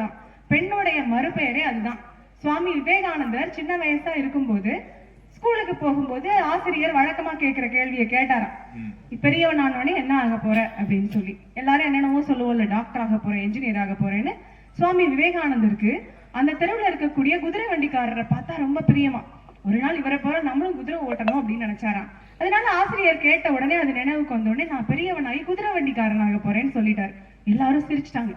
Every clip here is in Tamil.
தான். பெண்ணுடைய மறுபெயரே அதுதான். சுவாமி விவேகானந்தர் சின்ன வயசா இருக்கும்போது ஸ்கூலுக்கு போகும்போது ஆசிரியர் வழக்கமா கேட்கிற கேள்வியை கேட்டாராம். பெரியவன் ஆனோடனே என்ன ஆக போற அப்படின்னு சொல்லி. எல்லாரும் என்னென்னவோ சொல்லுவோம்ல, டாக்டர் ஆக போறேன், என்ஜினியர் ஆக போறேன்னு. சுவாமி விவேகானந்தருக்கு அந்த தெருவில் இருக்கக்கூடிய குதிரை வண்டிக்காரரை பார்த்தா ரொம்ப பிரியமா. ஒரு நாள் இவரை போல நம்மளும் குதிரை ஓட்டணும் அப்படின்னு நினைச்சாராம். அதனால ஆசிரியர் கேட்ட உடனே அது நினைவுக்கு வந்த உடனே நான் பெரியவனாகி குதிரை வண்டிக்காரனாக போறேன்னு சொல்லிட்டாரு. எல்லாரும் சிரிச்சிட்டாங்க.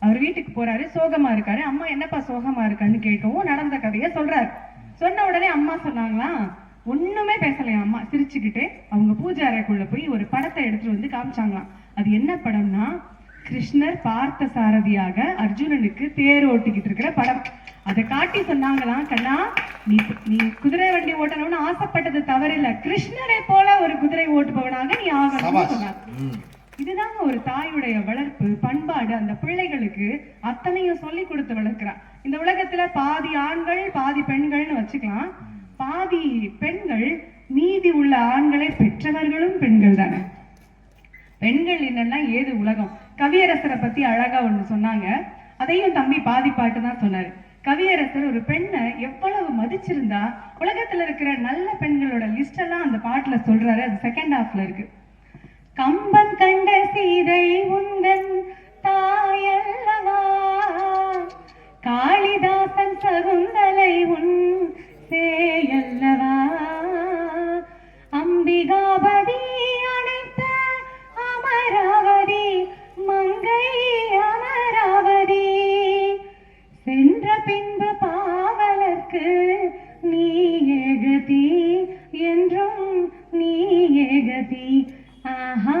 அவர் வீட்டுக்கு போறாரு, சோகமா இருக்காரு. அம்மா என்னப்பா சோகமா இருக்கான்னு கேட்கவும் நடந்த கதைய சொல்றாரு. சொன்ன உடனே அம்மா சொன்னாங்களாம், ஒண்ணுமே பேசலையா அம்மா, சிரிச்சுக்கிட்டு அவங்க பூஜை அறைக்குள்ள போய் ஒரு படத்தை எடுத்துட்டு வந்து காமிச்சாங்களாம். அது என்ன படம்னா, கிருஷ்ணர் பார்த்த சாரதியாக அர்ஜுனனுக்கு தேர் ஓட்டிக்கிட்டு இருக்கிற படம். அதை காட்டி சொன்னாங்களாம், கண்ணா நீ குதிரை வண்டி ஓட்டணும்னு ஆசைப்பட்டது தவறில்ல, கிருஷ்ணரை போல ஒரு குதிரை ஓட்டுபவனாக நீ ஆகணும்னு சொன்னாங்க. இதுதாங்க ஒரு தாயுடைய வளர்ப்பு, பண்பாடு. அந்த பிள்ளைகளுக்கு அத்தனையும் சொல்லி கொடுத்து வளர்க்கிறான். இந்த உலகத்துல பாதி ஆண்கள் பாதி பெண்கள்னு வச்சுக்கலாம். பாதி பெண்கள், மீதி உள்ள ஆண்களை பெற்றவர்களும் பெண்கள் தானே. பெண்கள் என்னன்னா ஏது உலகம். கவியரசரை பத்தி அழகா ஒண்ணு சொன்னாங்க. அதையும் தம்பி பாதி பாட்டு தான் சொன்னாரு. கவியரசர் ஒரு பெண்ணை எவ்வளவு மதிச்சிருந்தா உலகத்துல இருக்கிற நல்ல பெண்களோட லிஸ்ட் எல்லாம் அந்த பாட்டுல சொல்றாரு. அது செகண்ட் ஹாஃப்ல இருக்கு. கம்பன் கண்ட சீதை உந்தன் தாயல்லவா, காளிதாசன் சகுந்தலை உன் சேயல்லவா, அம்பிகாபதி அனைத்த அமராவதி மங்கை அமராவதி, சென்ற பின்பு பாவலர்க்கு நீ ஏகதி என்றும் நீ ஏகதி. ஆஹா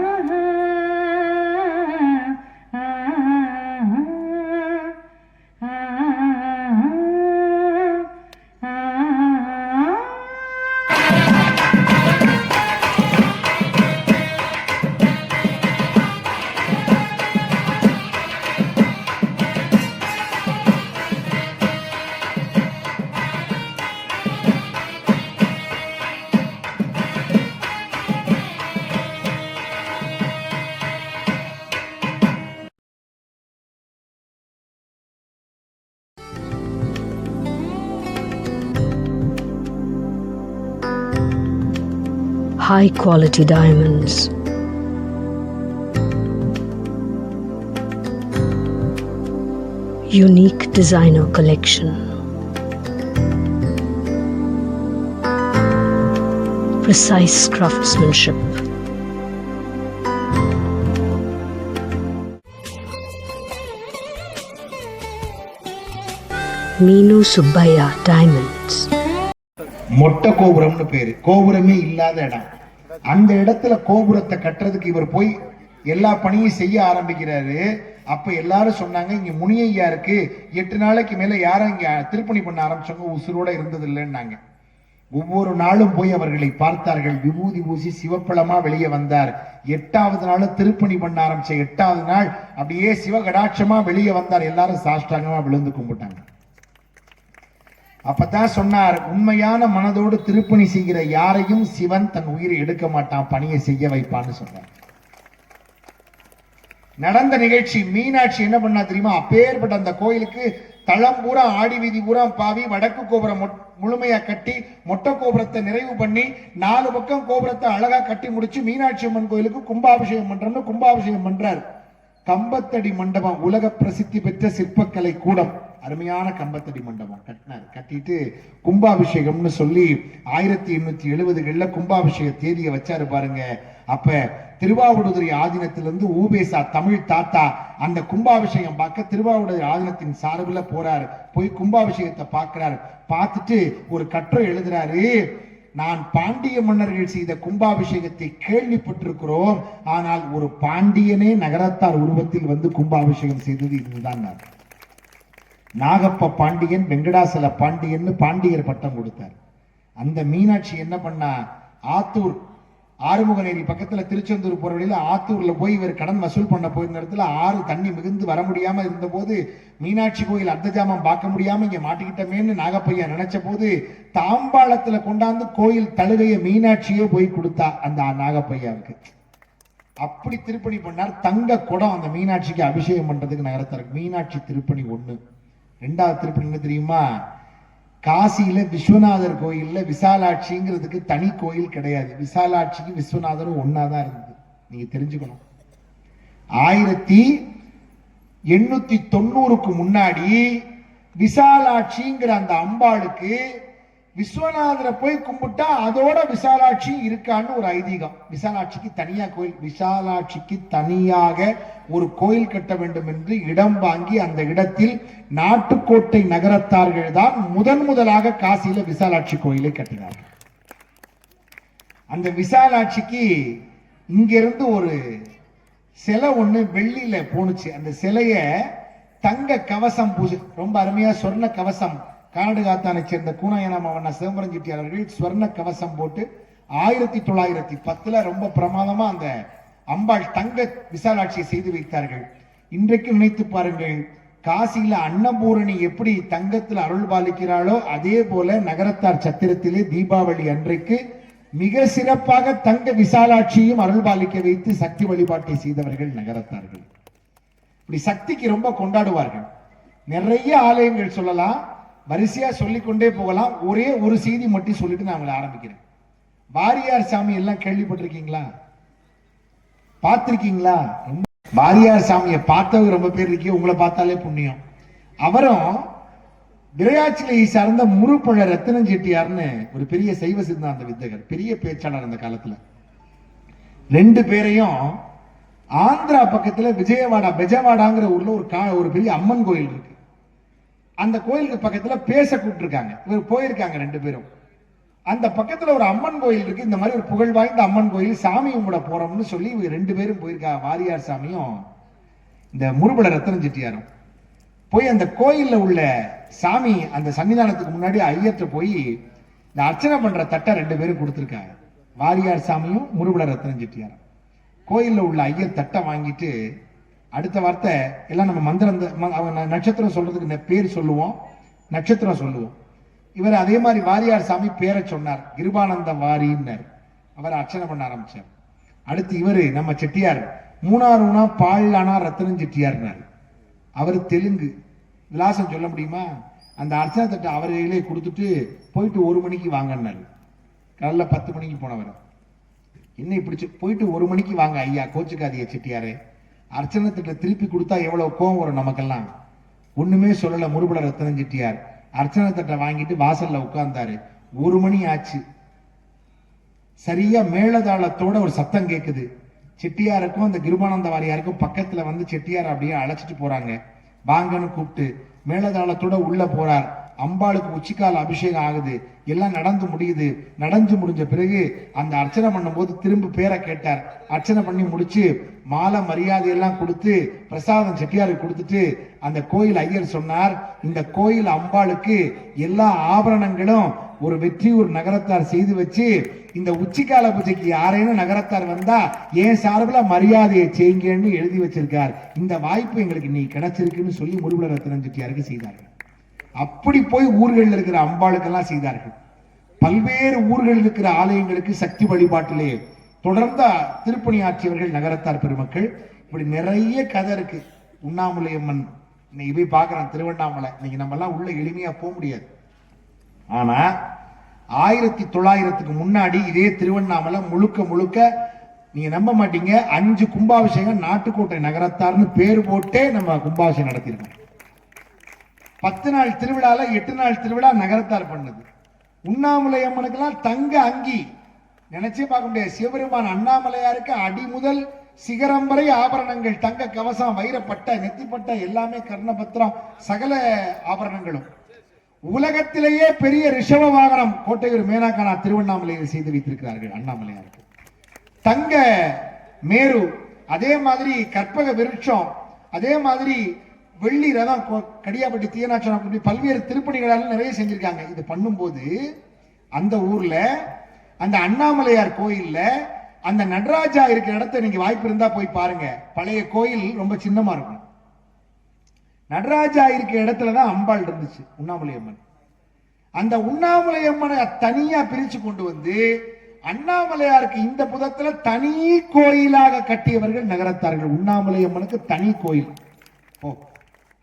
high quality diamonds, unique designer collection, precise craftsmanship, Meenu Subbaiah Diamonds. மொட்டை கோபுரம்னு பேரு. கோபுரமே இல்லாத இடம். அந்த இடத்துல கோபுரத்தை கட்டுறதுக்கு இவர் போய் எல்லா பணியும் செய்ய ஆரம்பிக்கிறாரு. அப்ப எல்லாரும் சொன்னாங்க, இங்க முனியையா இருக்கு, 8 நாளைக்கு மேல யாரும் இங்க திருப்பணி பண்ண ஆரம்பிச்சவங்க உசுரோட இருந்தது இல்லைன்னாங்க. ஒவ்வொரு நாளும் போய் அவர்களை பார்த்தார்கள். விபூதி பூசி சிவப்பழமா வெளியே வந்தார். 8வது நாள் திருப்பணி பண்ண ஆரம்பிச்ச 8வது நாள் அப்படியே சிவகடாட்சமா வெளியே வந்தார். எல்லாரும் சாஷ்டாங்கமா விழுந்து கும்பிட்டாங்க. அப்பதான் சொன்னார், உண்மையான மனதோடு திருப்பணி செய்கிற யாரையும் சிவன் தன் உயிரை எடுக்க மாட்டான், பணியை செய்ய வைப்பான்னு சொன்னார். நடந்த நிகழ்ச்சி, மீனாட்சி என்ன பண்ணா தெரியுமா, அப்பேற்பட்ட அந்த கோயிலுக்கு தளம் பூரா ஆடி வீதி பூரா பாவி, வடக்கு கோபுரம் முழுமையா கட்டி மொட்டை கோபுரத்தை நிறைவு பண்ணி 4 பக்கம் கோபுரத்தை அழகா கட்டி முடிச்சு மீனாட்சி அம்மன் கோயிலுக்கு கும்பாபிஷேகம் பண்றோம்னு கும்பாபிஷேகம் பண்றார். கம்பத்தடி மண்டபம், உலக பிரசித்தி பெற்ற சிற்பக்கலை கூடம், அருமையான கம்பத்தடி மண்டபம் கட்டினார். கட்டிட்டு கும்பாபிஷேகம்னு சொல்லி 1870களில் கும்பாபிஷேக தேதியை வச்சாரு பாருங்க. அப்ப திருவாவடுதுறை ஆதீனத்திலிருந்து ஊபேசா தமிழ் தாத்தா அந்த கும்பாபிஷேகம் பார்க்க திருவாவடுதுறை ஆதீனத்தின் சார்பில் போறாரு. போய் கும்பாபிஷேகத்தை பார்க்கிறார். பார்த்துட்டு ஒரு கட்டுரை எழுதுறாரு, நான் பாண்டிய மன்னர்கள் செய்த கும்பாபிஷேகத்தை கேள்விப்பட்டிருக்கிறோம், ஆனால் ஒரு பாண்டியனே நகரத்தார் உருவத்தில் வந்து கும்பாபிஷேகம் செய்தது இதுதான். நாகப்ப பாண்டியன், வெங்கடாசல பாண்டியன் பாண்டியர் பட்டம் கொடுத்தார். அந்த மீனாட்சி என்ன பண்ணா, ஆத்தூர் ஆறுமுகநேரி பக்கத்துல திருச்செந்தூர் போற வழியில ஆத்தூர்ல போய் இவர் கடன் வசூல் பண்ண போயிருந்த இடத்துல ஆறு தண்ணி மிகுந்து வர முடியாம இருந்த போது மீனாட்சி கோயில் அர்த்தஜாமம் பார்க்க முடியாம இங்க மாட்டிக்கிட்டமேன்னு நாகப்பையா நினைச்ச போது தாம்பாளத்துல கொண்டாந்து கோயில் தழுகைய மீனாட்சியே போய் கொடுத்தா அந்த நாகப்பையாவுக்கு. அப்படி திருப்பணி பண்ணார். தங்க குடம் அந்த மீனாட்சிக்கு அபிஷேகம் பண்றதுக்கு நகரத்தார். மீனாட்சி திருப்பணி 1. 2வது திருப்பணி என்ன தெரியுமா? காசியில விஸ்வநாதர் கோயில்ல விசாலாட்சிங்கிறதுக்கு தனி கோயில் கிடையாது. விசாலாட்சிக்கு விஸ்வநாதரும் ஒன்னாதான் இருந்தது. நீங்க தெரிஞ்சுக்கணும். 1890க்கு முன்னாடி விசாலாட்சிங்கிற அந்த அம்பாளுக்கு விஸ்வநாதரை போய் கும்பிட்டா அதோட விசாலாட்சி இருக்கான்னு ஒரு ஐதீகம். விசாலாட்சிக்கு தனியா கோயில், விசாலாட்சிக்கு தனியாக ஒரு கோயில் கட்ட வேண்டும் என்று இடம் வாங்கி அந்த இடத்தில் நாட்டுக்கோட்டை நகரத்தார்கள் தான் முதலாக காசியில விசாலாட்சி கோயிலை கட்டினார்கள். அந்த விசாலாட்சிக்கு இங்கிருந்து ஒரு சிலை ஒண்ணு வெள்ளியில போனுச்சு. அந்த சிலைய தங்க கவசம் பூஜை, ரொம்ப அருமையா சொர்ண கவசம், கர்நாடகாத்தானை சேர்ந்த கூனாயனாமவண்ண சிதம்பரம் செட்டியார் அவர்கள் ஸ்வர்ண கவசம் போட்டு 1910 ரொம்ப பிரமாதமா அந்த அம்பாள் தங்க விசாலாட்சியை செய்து வைத்தார்கள். இன்றைக்கு நினைத்து பாருங்கள், காசியில அன்னபூரணி எப்படி தங்கத்தில் அருள் பாலிக்கிறாளோ அதே போல நகரத்தார் சத்திரத்திலே தீபாவளி அன்றைக்கு மிக சிறப்பாக தங்க விசாலாட்சியும் அருள் பாலிக்க வைத்து சக்தி வழிபாட்டை செய்தவர்கள் நகரத்தார்கள். இப்படி சக்திக்கு ரொம்ப கொண்டாடுவார்கள். நிறைய ஆலயங்கள் சொல்லலாம், வரிசையா சொல்லிக்கொண்டே போகலாம். ஒரே ஒரு செய்தி மட்டும் சொல்லிட்டு நான் உங்களை ஆரம்பிக்கிறேன். வாரியார் சாமி எல்லாம் கேள்விப்பட்டிருக்கீங்களா? பார்த்திருக்கீங்களா? வாரியார் சாமியை பார்த்தவங்க ரொம்ப பேர் இருக்கீங்க. உங்களை பார்த்தாலே புண்ணியம். அவரும் விரையாச்சிலையை சார்ந்த முருப்பழ ரத்தினம் செட்டியார்னு ஒரு பெரிய சைவ சித்தாந்த வித்தகர், பெரிய பேச்சாளர் அந்த காலத்துல. 2 பேரையும் ஆந்திரா பக்கத்துல பெஜவாடாங்கிற ஊர்ல ஒரு பெரிய அம்மன் கோயில் இருக்கு. அந்த கோயிலுக்கு பக்கத்துல பேச கூப்பிட்டுருக்காங்க. இவர் போயிருக்காங்க 2 பேரும். அந்த பக்கத்துல ஒரு அம்மன் கோயில் இருக்கு. இந்த மாதிரி ஒரு புகழ் வாய்ந்த அம்மன் கோயில், சாமி கும்பிட போறோம்னு சொல்லி இவங்க 2 பேரும் போயிருக்காங்க. வாரியார் சாமியும் இந்த முருபட ரத்தனம் செட்டியாரும் போய் அந்த கோயில்ல உள்ள சாமி அந்த சன்னிதானத்துக்கு முன்னாடி ஐயர்கிட்ட போய் இந்த அர்ச்சனை பண்ற தட்டை 2 பேரும் கொடுத்திருக்காங்க. வாரியார் சாமியும் முருபட ரத்தனம் செட்டியாரும். கோயில்ல உள்ள ஐயர் தட்டை வாங்கிட்டு அடுத்த வார்த்தை எல்லாம் நம்ம மந்திரம் நட்சத்திரம் சொல்றதுக்கு பேர் சொல்லுவோம், நட்சத்திரம் சொல்லுவோம். இவர் அதே மாதிரி வாரியார் சாமி பேரை சொன்னார், கிருபானந்த வாரின்னார். அவர் அர்ச்சனை பண்ண ஆரம்பிச்சார். அடுத்து இவரு நம்ம செட்டியார் 3 ஊனா பாழானா ரத்தனம் செட்டியார்னார். அவர் தெலுங்கு, விலாசம் சொல்ல முடியுமா? அந்த அர்ச்சனை தட்டை அவர் கையிலே கொடுத்துட்டு போயிட்டு 1 மணிக்கு வாங்கினாரு. காலைல 10 மணிக்கு போனவர். என்ன இப்படி போயிட்டு 1 மணிக்கு வாங்க ஐயா, கோச்சுக்காதிய செட்டியாரே. அர்ச்சனை தட்டை திருப்பி கொடுத்தா எவ்வளவு கோவம் வரும் நமக்கெல்லாம். ஒண்ணுமே சொல்லல முருபட ரத்தனம் செட்டியார். அர்ச்சனை தட்டை வாங்கிட்டு வாசல்ல உட்கார்ந்தாரு. 1 மணி ஆச்சு. சரியா மேளதாளத்தோட ஒரு சத்தம் கேக்குது. செட்டியாருக்கும் அந்த கிருபானந்த வாரியாருக்கும் பக்கத்துல வந்து செட்டியார் அப்படியே அழைச்சிட்டு போறாங்க. வாங்கன்னு கூப்பிட்டு மேளதாளத்தோட உள்ள போறார். அம்பாளுக்கு உச்சிக்கால அபிஷேகம் ஆகுது. எல்லாம் நடந்து முடியுது. நடந்து முடிஞ்ச பிறகு அந்த அர்ச்சனை பண்ணும் போது திரும்ப பேரை கேட்டார். அர்ச்சனை பண்ணி முடிச்சு மாலை மரியாதை எல்லாம் கொடுத்து பிரசாதம் செட்டியாருக்கு கொடுத்துட்டு அந்த கோயில் ஐயர் சொன்னார், இந்த கோயில் அம்பாளுக்கு எல்லா ஆபரணங்களும் ஒரு வெற்றியூர் நகரத்தார் செய்து வச்சு இந்த உச்சிக்கால பூஜைக்கு யாரேனும் நகரத்தார் வந்தா ஏன் சார்பில் மரியாதையை செய்யுங்கன்னு எழுதி வச்சிருக்கார். இந்த வாய்ப்பு எங்களுக்கு நீ கிடைச்சிருக்குன்னு சொல்லி முருகல ரத்னம் செட்டியாருக்கு செய்தார்கள். அப்படி போய் ஊர்களில் இருக்கிற அம்பாளுக்கெல்லாம் செய்தார்கள். பல்வேறு ஊர்களில் இருக்கிற ஆலயங்களுக்கு சக்தி வழிபாட்டிலே தொடர்ந்த திருப்பணி ஆற்றியவர்கள் நகரத்தார் பெருமக்கள். இப்படி நிறைய கதை இருக்கு. உண்ணாமுலை அம்மன் இன்னைக்கு போய் பார்க்கிறோம் திருவண்ணாமலை. இன்னைக்கு நம்ம எல்லாம் உள்ள எளிமையா போக முடியாது. ஆனா 1900க்கு முன்னாடி இதே திருவண்ணாமலை முழுக்க நீங்க நம்ப மாட்டீங்க, 5 கும்பாபிஷேகம் நாட்டுக்கோட்டை நகரத்தார்னு பேர் போட்டே நம்ம கும்பாபிஷேகம் நடத்திருக்கோம். 10 நாள் திருவிழால 8 நாள் திருவிழா நகரத்தார் பண்ணது. உண்ணாமுலை அம்மனுக்கெல்லாம் தங்க அங்கி நினைச்சே பார்க்க முடியாது. சிவபெருமான் அண்ணாமலையாருக்கு அடி முதல் சிகரம் வரை ஆபரணங்கள், தங்க கவசம், வைரப்பட்ட, நெத்திப்பட்ட, எல்லாமே கர்ணபத்திரம், சகல ஆபரணங்களும். உலகத்திலேயே பெரிய ரிஷப வாகனம் கோட்டையூர் மேனாக்கானா திருவண்ணாமலையில் செய்து வைத்திருக்கிறார்கள் அண்ணாமலையாருக்கு. தங்க மேரு, அதே மாதிரி கற்பக விருட்சம், அதே மாதிரி வெள்ளி ரதம், கடியாப்பட்டி தீயநாச்சனம், பல்வேறு திருப்பணிகளால் நிறைய செஞ்சிருக்காங்க. இது பண்ணும்போது அந்த ஊர்ல அந்த அண்ணாமலையார் கோயில்ல அந்த நடராஜா இருக்கிற இடத்த நீங்க வாய்ப்பு இருந்தா போய் பாருங்க. பழைய கோயில் ரொம்ப சின்னமா இருக்கும். நடராஜா இருக்கிற இடத்துலதான் அம்பாள் இருந்துச்சு, உண்ணாமுலை அம்மன். அந்த உண்ணாமுலை அம்மனை தனியா பிரிச்சு கொண்டு வந்து அண்ணாமலையாருக்கு இந்த புதத்துல தனி கோயிலாக கட்டியவர்கள் நகரத்தார்கள். உண்ணாமலை அம்மனுக்கு தனி கோயில், ஓ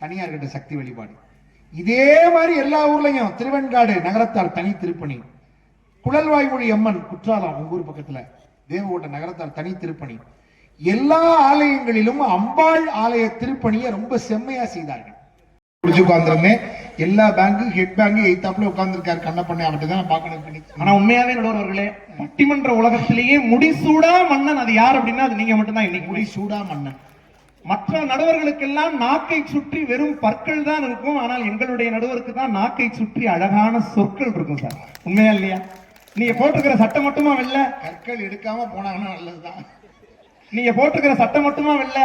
தனியார் கிட்ட சக்தி வழிபாடு. இதே மாதிரி எல்லா ஊர்லயும் திருவெண்காடு நகரத்தார் தனி திருப்பணி, குழல்வாய்மொழி அம்மன் குற்றாலம் உங்க ஊர் பக்கத்துல தேவகோட்டை நகரத்தார் தனி திருப்பணி. எல்லா ஆலயங்களிலும் அம்பாள் ஆலய திருப்பணியை ரொம்ப செம்மையா செய்தார்கள். உட்கார்ந்திருந்தேன், எல்லா பேங்கு ஹெட் பேங்கு எய்தாப்புல உட்கார்ந்துருக்காரு கண்ணப்பண்ணை, அவர்கிட்ட தான் பார்க்கணும். ஆனா உண்மையாவே நடுவர்களே, பட்டிமன்ற உலகத்திலேயே முடிசூடா மன்னன் அது யார் அப்படின்னா அது நீங்க மட்டும்தான். இன்னைக்கு முடிசூடா மன்னன். மற்ற நடுவர்களுக்கெல்லாம் நாக்கை சுற்றி வெறும் பற்கள் தான் இருக்கும், ஆனால் எங்களுடைய நடுவருக்கு தான் நாக்கை சுற்றி அழகான சொற்கள் இருக்கும் சார். உண்மையா இல்லையா? நீங்க போட்டிருக்கிற சட்டம் மட்டுமா வெல்ல? கற்கள் எடுக்காம போனாங்கன்னா நல்லதுதான். நீங்க போட்டிருக்கிற சட்டம் மட்டுமா வெல்ல,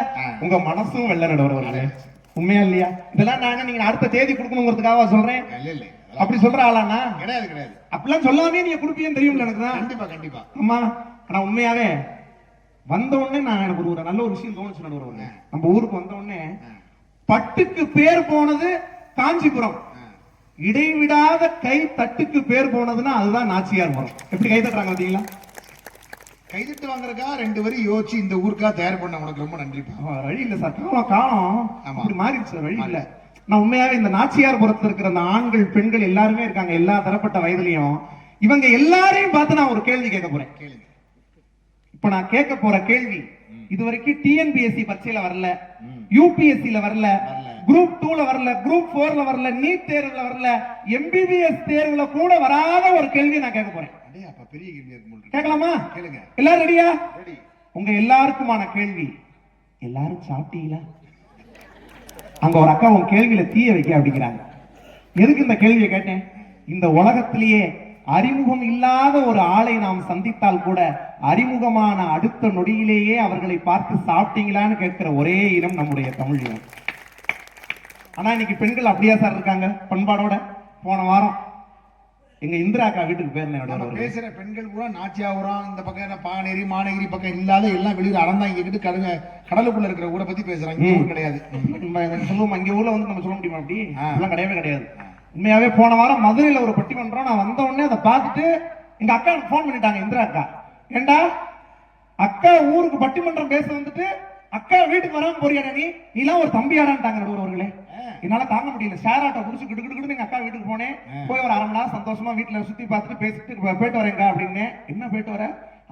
உங்க மனசும் வெல்ல நடுவர்களே. உண்மையா இல்லையா? இதெல்லாம் நாங்க நீங்க அடுத்த தேதி கொடுக்கணுங்கிறதுக்காக சொல்றேன். அப்படி சொல்ற ஆளானா? கிடையாது கிடையாது. அப்படிலாம் சொல்லாமே நீங்க கொடுப்பீங்கன்னு தெரியும் எனக்கு தான். கண்டிப்பா கண்டிப்பா. ஆமா. ஆனா உண்மையாவே வந்த உடனே நான் எனக்கு ஒரு நல்ல ஒரு விஷயம் தோணுச்சு நடுவர்களே. நம்ம ஊருக்கு வந்த உடனே பட்டுக்கு பேர் போனது காஞ்சிபுரம், இடைவிடாத கை தட்டுக்கு பேர் போனதுன்னா அதுதான் நாச்சியார் மரம். எப்படி கை தட்டுறாங்க பாத்தீங்களா? கைதிட்டு வாங்குறக்கா 2 வரி யோசிச்சு இந்த ஊருக்கா தயார் பண்ண உனக்கு ரொம்ப நன்றிப்பா. வழி இல்ல சார், காலம் அப்படி மாறிடுச்சு சார், வழி இல்ல. நான் உண்மையாவே இந்த நாச்சியார் புறத்துல இருக்கிற அந்த ஆண்கள் பெண்கள் எல்லாருமே இருக்காங்க, எல்லா தரப்பட்ட வயதுலயும். இவங்க எல்லாரையும் பார்த்து நான் ஒரு கேள்வி கேட்க போறேன். கேளுங்க. இப்ப நான் கேட்க போற கேள்வி இதுவரைக்கும் டிஎன்பிஎஸ்சி பரீட்சையில வரல, யூபிஎஸ்சில வரல, குரூப் 2ல வரல, குரூப் 4ல வரல, நீட் தேர்வுல வரல, எம்பிபிஎஸ் தேர்வுல கூட வராத ஒரு கேள்வி நான் கேட்க போறேன். பெரிய கேள்வி இருக்கு, கேட்கலாமா? கேளுங்க. எல்லாரும் ரெடியா? ரெடி. உங்க எல்லாருக்குமான கேள்வி, எல்லாரும் சாப்பிட்டீங்களா? அங்க ஒரு அக்கா உங்க கேள்வியில தீய வைக்க அப்படிங்கிறாங்க. எதுக்கு இந்த கேள்வியை கேட்டேன்? இந்த உலகத்திலேயே அறிமுகம் இல்லாத ஒரு ஆளை நாம் சந்தித்தால் கூட அறிமுகமான அடுத்த நொடியிலேயே அவர்களை பார்த்து சாப்பிட்டீங்களான்னு கேட்கிற ஒரே இனம் நம்முடைய தமிழ் இனம். ஆனா இன்னைக்கு பெண்கள் அப்படியா சார் இருக்காங்க பண்பாடோட? போன வாரம் எங்க இந்திரா அக்கா வீட்டுக்கு போயிருந்தேன். பேசுற பெண்கள் பூரா நாச்சியாபுரம் இந்த பக்கம் பானேரி மானகிரி பக்கம் இல்லாத எல்லாம் வெளியூர் அறந்தாங்க கடலுக்குள்ள இருக்கிற ஊரை பத்தி பேசுறாங்க. கிடையாது சொல்லுவோம், அங்க ஊர்ல வந்து நம்ம சொல்ல முடியுமா? அப்படி எல்லாம் கிடையவே கிடையாது. உண்மையாவே போன வாரம் மதுரையில ஒரு பட்டிமன்றம், நான் வந்த உடனே அதை பார்த்துட்டு எங்க அக்கா போன் பண்ணிட்டாங்க, இந்திரா அக்கா. ஏண்டா அக்கா ஊருக்கு பட்டிமன்றம் பேச வந்துட்டு அக்கா வீட்டுக்கு வராம போறியாடா நீலாம் ஒரு தம்பியாடான்ட்டாங்க நடுவர்களே. என்னால தாங்க முடியல. ஷேர் ஆட்டோ குடிச்சு கிட்டு எங்க அக்கா வீட்டுக்கு போனேன். போய் ஒரு 1/2 மணி நேரம் சந்தோஷமா வீட்டுல சுத்தி பார்த்துட்டு பேசிட்டு போயிட்டு வரேங்க அப்படின்னு. என்ன போயிட்டு வர?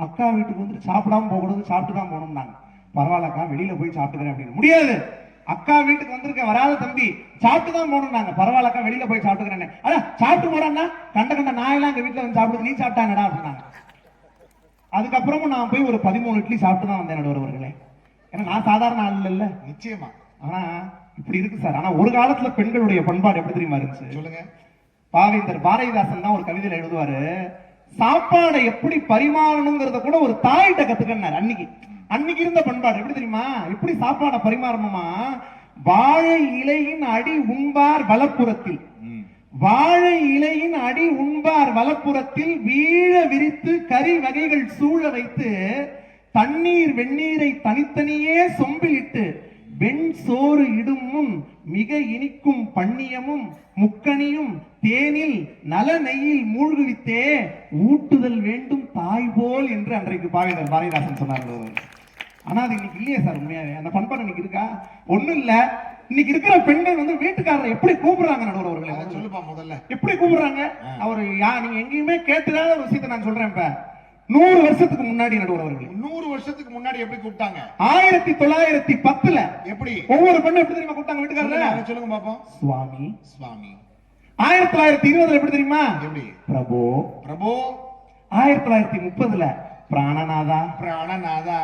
அக்கா வீட்டுக்கு வந்துட்டு சாப்பிடாம போகக்கூடாது, சாப்பிட்டு தான் போகணும்னாங்க. பரவாயில்லக்கா வெளியில போய் சாப்பிட்டுக்கிறேன் அப்படின்னு. முடியாது, அக்கா வீட்டுக்கு வந்திருக்க வராத தம்பி சாப்பிட்டு தான் போகணும்னாங்க. பரவாயில்லக்கா வெளியில போய் சாப்பிட்டுக்கிறேன். அதான் சாப்பிட்டு போறான்னா கண்ட நாயெல்லாம் எங்க வீட்டுல வந்து சாப்பிட்டு நீ சாப்பிட்டாங்கடா அப்படின்னாங்க. அதுக்கப்புறமும் நான் போய் ஒரு 13 இட்லி சாப்பிட்டு தான் வந்தேன் நடுவர்களே. ஏன்னா நான் சாதாரண ஆள் இல்ல. நிச்சயமா. ஆனா இப்படி இருக்கு சார். ஆனா ஒரு காலத்துல பெண்களுடைய பண்பாடு எப்படி தெரியுமா இருந்துச்சு? சொல்லுங்க. பாவேந்தர் பாரதிதாசன் தான் ஒரு கவிதையில எழுதுவாரு, சாப்பாடை எப்படி பரிமாறணுங்கிறத கூட ஒரு தாயிட்ட கத்துக்கினார். அன்னைக்கு இருந்த பண்பாடு எப்படி தெரியுமா? எப்படி சாப்பாடை பரிமாறணுமா? வாழை இலையின் அடி உண்பார் வலப்புறத்தில், வாழை இலையின் அடி உண்பார் வலப்புறத்தில் வீழ விரித்து கறி வகைகள் சூழ வைத்து தண்ணீர் வெந்நீரை தனித்தனியே சொம்பிலிட்டு வெண் சோறு இடும் முன் மிக இனிக்கும் பன்னியமும் முக்கணியும் தேனில் நல நெய்யில் மூழ்குவித்தே ஊட்டுதல் வேண்டும் தாய் போல் என்று அன்றைக்கு பாரதிதாசன் சொன்னார்கள். ஆனா அது இன்னைக்கு இல்லையே சார். உண்மையாவே அந்த பண்பாடு இன்னைக்கு இருக்கா? ஒண்ணும் இல்ல. இன்னைக்கு இருக்கிற பெண்கள் வந்து வீட்டுக்காரரை எப்படி கூப்பிடுறாங்க நடுவர்களே? சொல்லுப்பா முதல்ல. எப்படி கூப்பிடுறாங்க? அவரு நீங்க எங்கேயுமே கேட்டுதாத ஒரு விஷயத்தை நான் சொல்றேன். இப்ப 100 வருஷத்துக்கு முன்னாடி நடுவர்களே, 100 வருஷத்துக்கு முன்னாடி எப்படி கூப்பிட்டாங்க? 1910ல எப்படி ஒவ்வொரு பெண்ணும் எப்படி தெரியுமா கூப்பிட்டாங்க வீட்டுக்காரர்? சொல்லுங்க பாப்போம். சுவாமி சுவாமி. 1920ல எப்படி தெரியுமா? எப்படி? பிரபு பிரபு. 1930ல பிராணநாதா பிராணநாதா.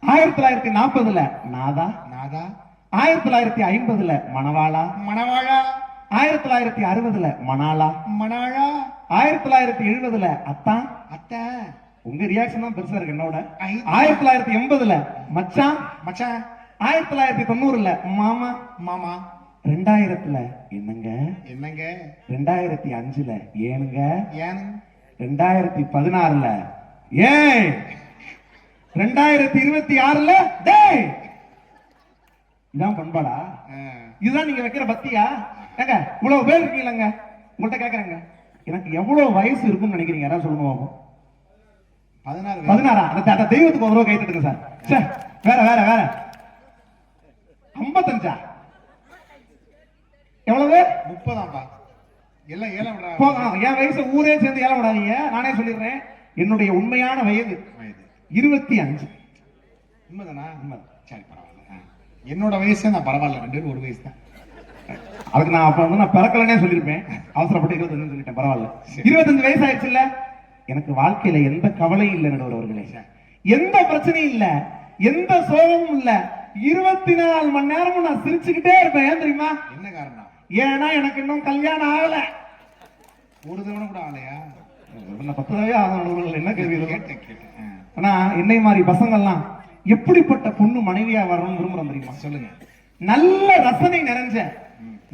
1940ல நாதா நாதா. 1950ல மணவாளா மணவாளா. 1960ல மணாலா மணாலா. 1970ல அத்தா அத்தா. உங்க ரியாக்ஷன் தான் பெருசா இருக்கு என்னோட. 1980ல மச்சான் மச்சான். 1990ல மாமா மாமா. 2000ல என்னங்க என்னங்க. 2005ல ஏனுங்க ஏனுங்க. 2016ல ஏய். 2026ல டேய். இதான் பண்பாடா? இதுதான் நீங்க வைக்கிற பத்தியா? ஏங்க இவ்வளவு பேர் இருக்கீங்களங்க, உங்கள்கிட்ட கேக்குறேங்க, எனக்கு எவ்வளவு வயசு இருக்கும்னு நினைக்கிறீங்க? யாராவது சொல்லுங்க பாப்போம். 16 16 அந்த தெய்வத்துக்கு ஒரு ரூபா கை தட்டுங்க சார். ச்சே, வேற வேற வேற 55 எவ்வளவு? 30 எல்லாம் ஏலம் விடுறாங்க. போதும், என் வயசு ஊரே சேர்ந்து ஏலம் விடாதீங்க. நானே சொல்லிடுறேன், என்னுடைய உண்மையான வயது 25. உண்மைதானா? சரி, பரவாயில்ல. என்னோட வயசு நான் பரவாயில்ல, 2 பேரும் ஒரு வயசு தான். அதுக்கு நான் அப்ப வந்து நான் பிறக்கலன்னே சொல்லியிருப்பேன். அவசரப்பட்டு 25 சொல்லிட்டேன், பரவாயில்ல. 25 வயசு ஆயிடுச்சு இல்ல. எனக்கு வாழ்க்கையில எந்த கவலையும் இல்லை நடுவர் அவர்களே, எந்த பிரச்சனையும் இல்ல, எந்த சோகமும் இல்ல. 24 மணி நேரமும் நான் சிரிச்சுக்கிட்டே இருப்பேன். ஏன் தெரியுமா? என்ன காரணம்? ஏன்னா எனக்கு இன்னும் கல்யாணம் ஆகல. ஒரு தவணை கூட ஆகலையா? 10 தடவை ஆகணும். என்ன கேள்வி இது? கேட்டேன். ஆனா என்னை மாதிரி பசங்கள்லாம் எப்படிப்பட்ட பொண்ணு மனைவியா வரணும்னு விரும்புறோம் தெரியுமா? சொல்லுங்க. நல்ல ரசனை நிறைஞ்ச